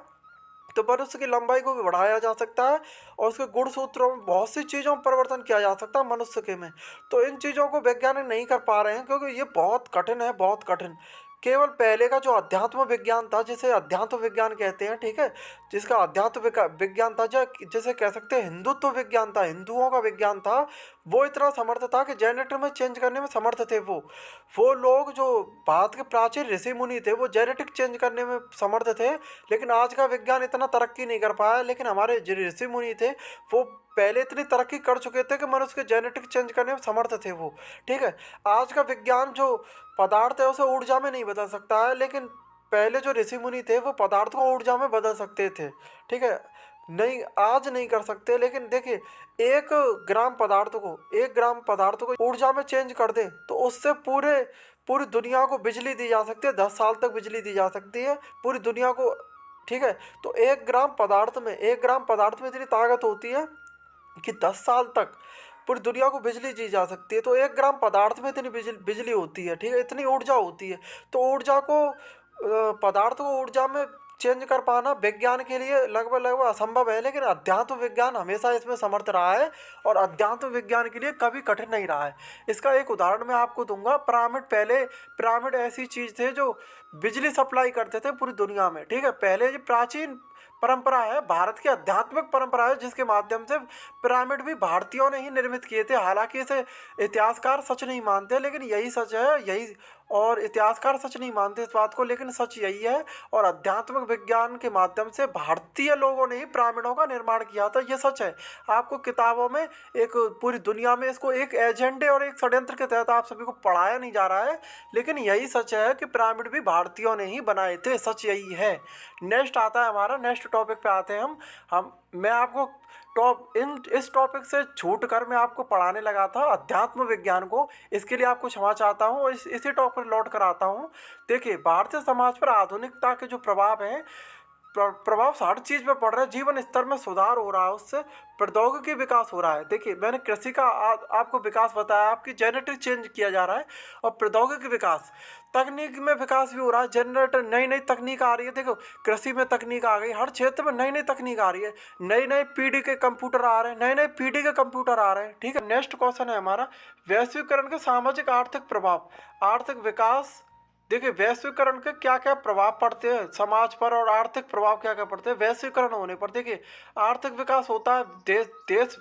तो मनुष्य की लंबाई को भी बढ़ाया जा सकता है, और उसके गुणसूत्रों में बहुत सी चीज़ों में परिवर्तन किया जा सकता है मनुष्य के में। तो इन चीज़ों को वैज्ञानिक नहीं कर पा रहे हैं, क्योंकि ये बहुत कठिन है, बहुत कठिन। केवल पहले का जो अध्यात्म विज्ञान था, जिसे अध्यात्म विज्ञान कहते हैं, ठीक है, जिसका अध्यात्म विज्ञान था, जैसे कह सकते हैं हिंदुत्व विज्ञान था, हिंदुओं का विज्ञान था, वो इतना समर्थ था कि जेनेटिक में चेंज करने में समर्थ थे। वो लोग जो भारत के प्राचीन ऋषि मुनि थे, वो जेनेटिक चेंज करने में समर्थ थे। लेकिन आज का विज्ञान इतना तरक्की नहीं कर पाया। लेकिन हमारे जो ऋषि मुनि थे, वो पहले इतनी तरक्की कर चुके थे कि मनुष्य के जेनेटिक चेंज करने में समर्थ थे वो, ठीक है। आज का विज्ञान जो पदार्थ है उसे ऊर्जा में नहीं बदल सकता है, लेकिन पहले जो ऋषि मुनि थे वो पदार्थ को ऊर्जा में बदल सकते थे, ठीक है। नहीं, आज नहीं कर सकते। लेकिन देखिए, एक ग्राम पदार्थ को ऊर्जा में चेंज कर दे, तो उससे पूरी दुनिया को बिजली दी जा सकती है, 10 साल तक बिजली दी जा सकती है पूरी दुनिया को, ठीक है। तो एक ग्राम पदार्थ में इतनी ताकत होती है कि 10 साल तक पूरी दुनिया को बिजली दी जा सकती है। तो एक ग्राम पदार्थ में इतनी बिजली होती है, ठीक है, इतनी ऊर्जा होती है। तो पदार्थ को ऊर्जा में चेंज कर पाना विज्ञान के लिए लगभग असंभव है। लेकिन अध्यात्म विज्ञान हमेशा इसमें समर्थ रहा है, और अध्यात्म विज्ञान के लिए कभी कठिन नहीं रहा है। इसका एक उदाहरण मैं आपको दूंगा। पिरामिड ऐसी चीज़ थे जो बिजली सप्लाई करते थे पूरी दुनिया में, ठीक है। पहले जो प्राचीन परंपरा है, भारत की आध्यात्मिक परंपरा है, जिसके माध्यम से पिरामिड भी भारतीयों ने ही निर्मित किए थे। हालांकि इसे इतिहासकार सच नहीं मानते, लेकिन यही सच है, और इतिहासकार सच नहीं मानते इस बात को, लेकिन सच यही है। और आध्यात्मिक विज्ञान के माध्यम से भारतीय लोगों ने ही पिरामिडों का निर्माण किया था, ये सच है। आपको किताबों में एक पूरी दुनिया में इसको एक एजेंडे और एक षड्यंत्र के तहत आप सभी को पढ़ाया नहीं जा रहा है, लेकिन यही सच है कि पिरामिड भी भारतीयों ने ही बनाए थे, सच यही है। नेक्स्ट आता है हमारा नेक्स्ट टॉपिक पे आते हैं हम मैं आपको इस टॉपिक से छूट कर मैं आपको पढ़ाने लगा था अध्यात्म विज्ञान को। इसके लिए आपको क्षमा चाहता हूँ और इसी टॉपिक पर लौट कर आता हूँ। देखिए, भारतीय समाज पर आधुनिकता के जो प्रभाव हैं, प्रभाव हर चीज़ में पड़ रहा है। जीवन स्तर में सुधार हो रहा है, उससे प्रौद्योगिकी विकास हो रहा है। देखिए, मैंने कृषि का आपको विकास बताया, आपकी जेनेटिक चेंज किया जा रहा है और प्रौद्योगिकी विकास, तकनीक में विकास भी हो रहा है। जनरेटर, नई नई तकनीक आ रही है। देखो, कृषि में तकनीक आ गई, हर क्षेत्र में नई नई तकनीक आ रही है। नई नई पीढ़ी के कंप्यूटर आ रहे हैं, नई नई पीढ़ी के कंप्यूटर आ रहे हैं। ठीक है, नेक्स्ट क्वेश्चन है हमारा, वैश्वीकरण के सामाजिक आर्थिक प्रभाव, आर्थिक विकास। देखिए, वैश्वीकरण के क्या क्या प्रभाव पड़ते हैं समाज पर और आर्थिक प्रभाव क्या क्या पड़ते हैं वैश्वीकरण होने पर। देखिए, आर्थिक विकास होता है, देश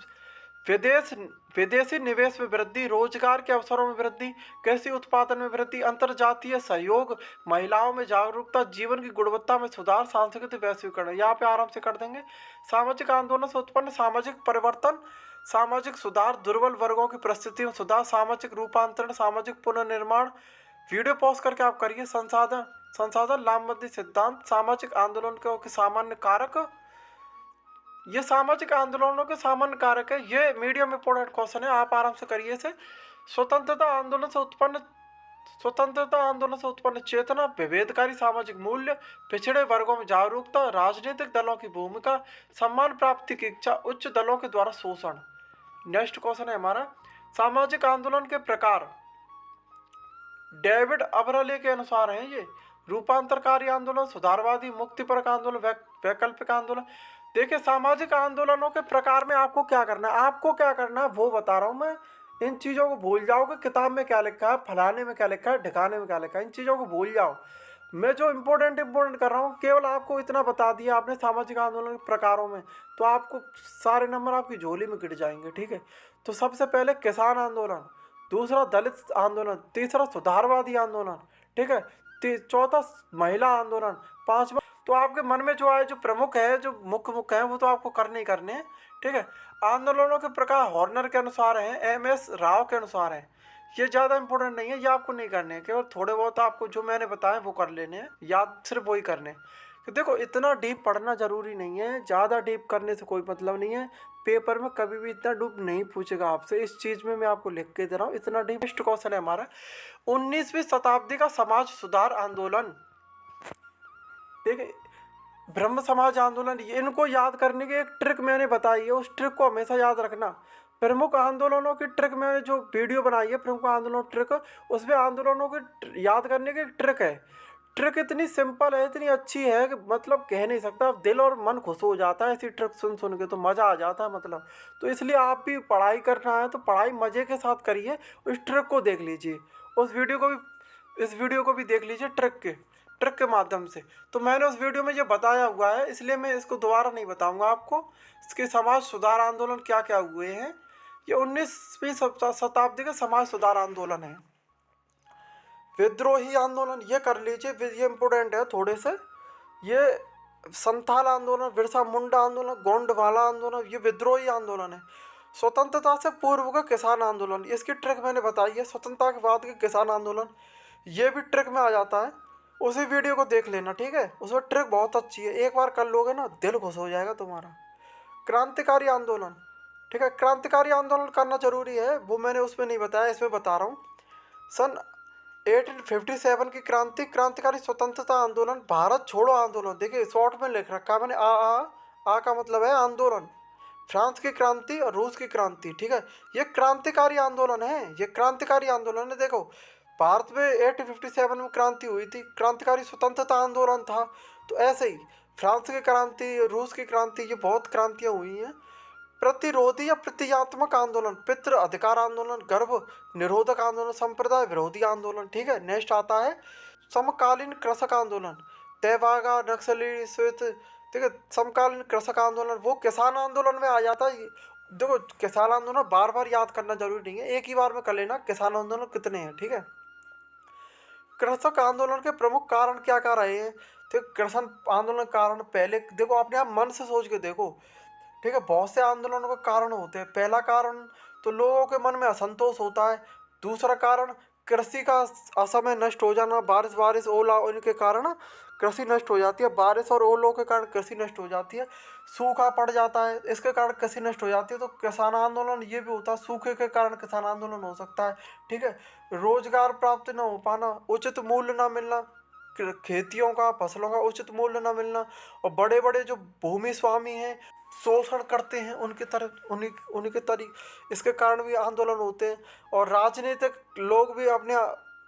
विदेश विदेशी निवेश में वृद्धि, रोजगार के अवसरों में वृद्धि, कृषि उत्पादन में वृद्धि, अंतर्जातीय सहयोग, महिलाओं में जागरूकता, जीवन की गुणवत्ता में सुधार, सांस्कृतिक वैश्वीकरण। यहाँ पे आराम से कर देंगे। सामाजिक आंदोलन से उत्पन्न सामाजिक परिवर्तन, सामाजिक सुधार, दुर्बल वर्गों की परिस्थिति में सुधार, सामाजिक रूपांतरण, सामाजिक पुनर्निर्माण। वीडियो पॉज करके आप करिए। संसाधन संसाधन लामबंदी सिद्धांत, सामाजिक आंदोलन के सामान्य कारक। ये सामाजिक आंदोलनों के सामान्य कारक है। ये मीडियम इंपोर्टेंट क्वेश्चन है, आप आराम से करिए इसे। स्वतंत्रता आंदोलन से उत्पन्न चेतना, विभेदकारी सामाजिक मूल्य, पिछड़े वर्गों में जागरूकता, राजनीतिक दलों की भूमिका, सम्मान प्राप्ति की इच्छा, उच्च दलों के द्वारा शोषण। नेक्स्ट क्वेश्चन है हमारा, सामाजिक आंदोलन के प्रकार डेविड अबरले के अनुसार हैं ये, रूपांतरकारी आंदोलन, सुधारवादी, मुक्तिपरक आंदोलन, वैकल्पिक आंदोलन। देखिए, सामाजिक आंदोलनों के प्रकार में आपको क्या करना है, वो बता रहा हूँ मैं। इन चीज़ों को भूल जाओ कि किताब में क्या लिखा है, फलाने में क्या लिखा है, ढिकाने में क्या लिखा है, इन चीज़ों को भूल जाओ। मैं जो इम्पोर्टेंट कर रहा हूँ, केवल आपको इतना बता दिया आपने सामाजिक आंदोलन के प्रकारों में, तो आपको सारे नंबर आपकी झोली में गिर जाएंगे। ठीक है, तो सबसे पहले किसान आंदोलन, दूसरा दलित आंदोलन, तीसरा सुधारवादी आंदोलन, ठीक है, चौथा महिला आंदोलन, पांचवा। तो आपके मन में जो आए, जो प्रमुख है, जो मुख्य है, वो तो आपको करने ही करने हैं। ठीक है, आंदोलनों के प्रकार हॉर्नर के अनुसार हैं, एम.एस. राव के अनुसार हैं। ये ज़्यादा इंपॉर्टेंट नहीं है, ये आपको नहीं करने हैं, केवल थोड़े बहुत आपको जो मैंने बताया वो कर लेने हैं, याद सिर्फ वही करने हैं। कि देखो, इतना डीप पढ़ना जरूरी नहीं है, ज़्यादा डीप करने से कोई मतलब नहीं है। पेपर में कभी भी इतना डीप नहीं पूछेगा आपसे, इस चीज़ में मैं आपको लिख के दे रहा हूँ, इतना डीप। नेक्स्ट क्वेश्चन है हमारा, 19वीं शताब्दी का समाज सुधार आंदोलन। देखिए, ब्रह्म समाज आंदोलन, इनको याद करने की एक ट्रिक मैंने बताई है, उस ट्रिक को हमेशा याद रखना। प्रमुख आंदोलनों की ट्रिक, मैंने जो वीडियो बनाई है प्रमुख आंदोलन ट्रिक, उसमें आंदोलनों की याद करने की एक ट्रिक है। ट्रिक इतनी सिंपल है, इतनी अच्छी है कि मतलब कह नहीं सकता, दिल और मन खुश हो जाता है ऐसी ट्रिक सुन सुन के, तो मज़ा आ जाता है मतलब। तो इसलिए आप भी पढ़ाई करना है तो पढ़ाई मज़े के साथ करिए, उस ट्रिक को देख लीजिए, इस वीडियो को भी देख लीजिए ट्रिक के माध्यम से। तो मैंने उस वीडियो में ये बताया हुआ है, इसलिए मैं इसको दोबारा नहीं बताऊंगा आपको। इसके समाज सुधार आंदोलन क्या क्या हुए हैं, ये 19वीं शताब्दी का समाज सुधार आंदोलन है। विद्रोही आंदोलन, ये कर लीजिए, ये इंपोर्टेंट है थोड़े से। ये संथाल आंदोलन, बिरसा मुंडा आंदोलन, गोंडवाला आंदोलन, ये विद्रोही आंदोलन है। स्वतंत्रता से पूर्व का किसान आंदोलन, इसकी ट्रिक मैंने बताई है। स्वतंत्रता के बाद के किसान आंदोलन, ये भी ट्रिक में आ जाता है, उसी वीडियो को देख लेना। ठीक है, उसमें ट्रिक बहुत अच्छी है, एक बार कर लोगे ना दिल खुश हो जाएगा तुम्हारा। क्रांतिकारी आंदोलन, ठीक है, क्रांतिकारी आंदोलन करना जरूरी है, वो मैंने उसमें नहीं बताया, इसमें बता रहा हूँ। सन 1857 की क्रांतिकारी स्वतंत्रता आंदोलन, भारत छोड़ो आंदोलन। देखिए, शॉर्ट में लिख रखा है मैंने, आ का मतलब है आंदोलन। फ्रांस की क्रांति और रूस की क्रांति, ठीक है, ये क्रांतिकारी आंदोलन है, ये क्रांतिकारी आंदोलन है। देखो, भारत में 1857 में क्रांति हुई थी, क्रांतिकारी स्वतंत्रता आंदोलन था। तो ऐसे ही फ्रांस की क्रांति, रूस की क्रांति, ये बहुत क्रांतियाँ हुई हैं। प्रतिरोधी या प्रतीकात्मक आंदोलन, पितृ अधिकार आंदोलन, गर्भ निरोधक आंदोलन, संप्रदाय विरोधी आंदोलन। ठीक है, नेक्स्ट आता है समकालीन कृषक आंदोलन, तेभागा, नक्सली, श्वेत। ठीक है, समकालीन कृषक आंदोलन वो किसान आंदोलन में आ जाता है। देखो, किसान आंदोलन बार बार याद करना जरूरी नहीं है, एक ही बार में कर लेना किसान आंदोलन कितने हैं। ठीक है, कृषक आंदोलन के प्रमुख कारण क्या क्या रहे हैं। तो कृषक आंदोलन कारण, पहले देखो, अपने आप मन से सोच के देखो। ठीक है, बहुत से आंदोलनों के कारण होते हैं। पहला कारण तो लोगों के मन में असंतोष होता है। दूसरा कारण कृषि का असमय नष्ट हो जाना, बारिश ओला उनके कारण कृषि नष्ट हो जाती है। बारिश और ओलों के कारण कृषि नष्ट हो जाती है। सूखा पड़ जाता है, इसके कारण कृषि नष्ट हो जाती है। तो किसान आंदोलन ये भी होता है, सूखे के कारण किसान आंदोलन हो सकता है। ठीक है। रोजगार प्राप्त न हो पाना, उचित मूल्य न मिलना, खेतियों का, फसलों का उचित मूल्य न मिलना, और बड़े बड़े जो भूमि स्वामी हैं शोषण करते हैं उनके तरफ, उन्हीं उनके तरीके, इसके कारण भी आंदोलन होते हैं। और राजनीतिक लोग भी अपने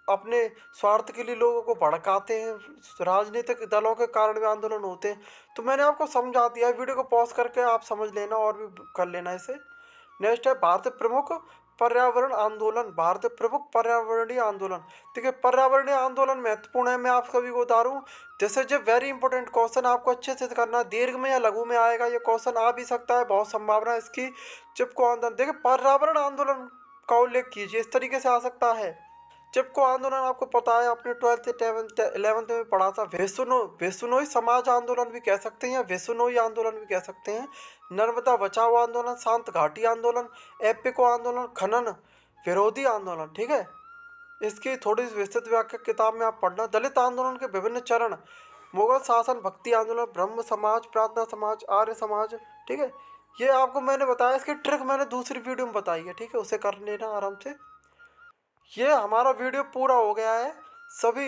अपने स्वार्थ के लिए लोगों को भड़काते हैं, राजनीतिक दलों के कारण भी आंदोलन होते हैं। तो मैंने आपको समझा दिया है, वीडियो को पॉज करके आप समझ लेना और भी कर लेना इसे। नेक्स्ट है भारतीय प्रमुख पर्यावरण आंदोलन, भारतीय प्रमुख पर्यावरणीय आंदोलन। देखिए पर्यावरणीय आंदोलन महत्वपूर्ण है, मैं आप सभी को बता रहा हूँ। जैसे जो वेरी इंपॉर्टेंट क्वेश्चन आपको अच्छे से करना है, दीर्घ में या लघु में आएगा ये क्वेश्चन, आ भी सकता है, बहुत संभावना है इसकी। चिपको आंदोलन, देखिए पर्यावरण आंदोलन का उल्लेख कीजिए, इस तरीके से आ सकता है। चिपको आंदोलन आपको पता है, आपने 12th 11th में पढ़ा था। विश्नोई समाज आंदोलन भी कह सकते हैं, या विश्नोई आंदोलन भी कह सकते हैं। नर्मदा बचाओ आंदोलन, शांत घाटी आंदोलन, एपिको आंदोलन, खनन विरोधी आंदोलन। ठीक है, इसकी थोड़ी विस्तृत व्याख्या किताब में आप पढ़ना। दलित आंदोलन के विभिन्न चरण, मुगल शासन, भक्ति आंदोलन, ब्रह्म समाज, प्रार्थना समाज, आर्य समाज। ठीक है, ये आपको मैंने बताया, इसकी ट्रिक मैंने दूसरी वीडियो में बताई है। ठीक है, उसे कर लेना आराम से। ये हमारा वीडियो पूरा हो गया है। सभी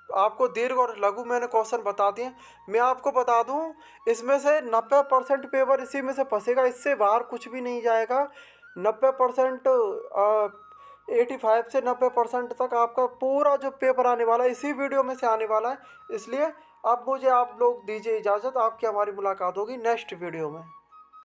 आपको दीर्घ और लघु मैंने क्वेश्चन बता दिए। मैं आपको बता दूं, इसमें से 90% पेपर इसी में से फंसेगा, इससे बाहर कुछ भी नहीं जाएगा। 90%, 85 से 90% तक आपका पूरा जो पेपर आने वाला है इसी वीडियो में से आने वाला है। इसलिए अब मुझे आप लोग दीजिए इजाज़त, आपकी हमारी मुलाकात होगी नेक्स्ट वीडियो में।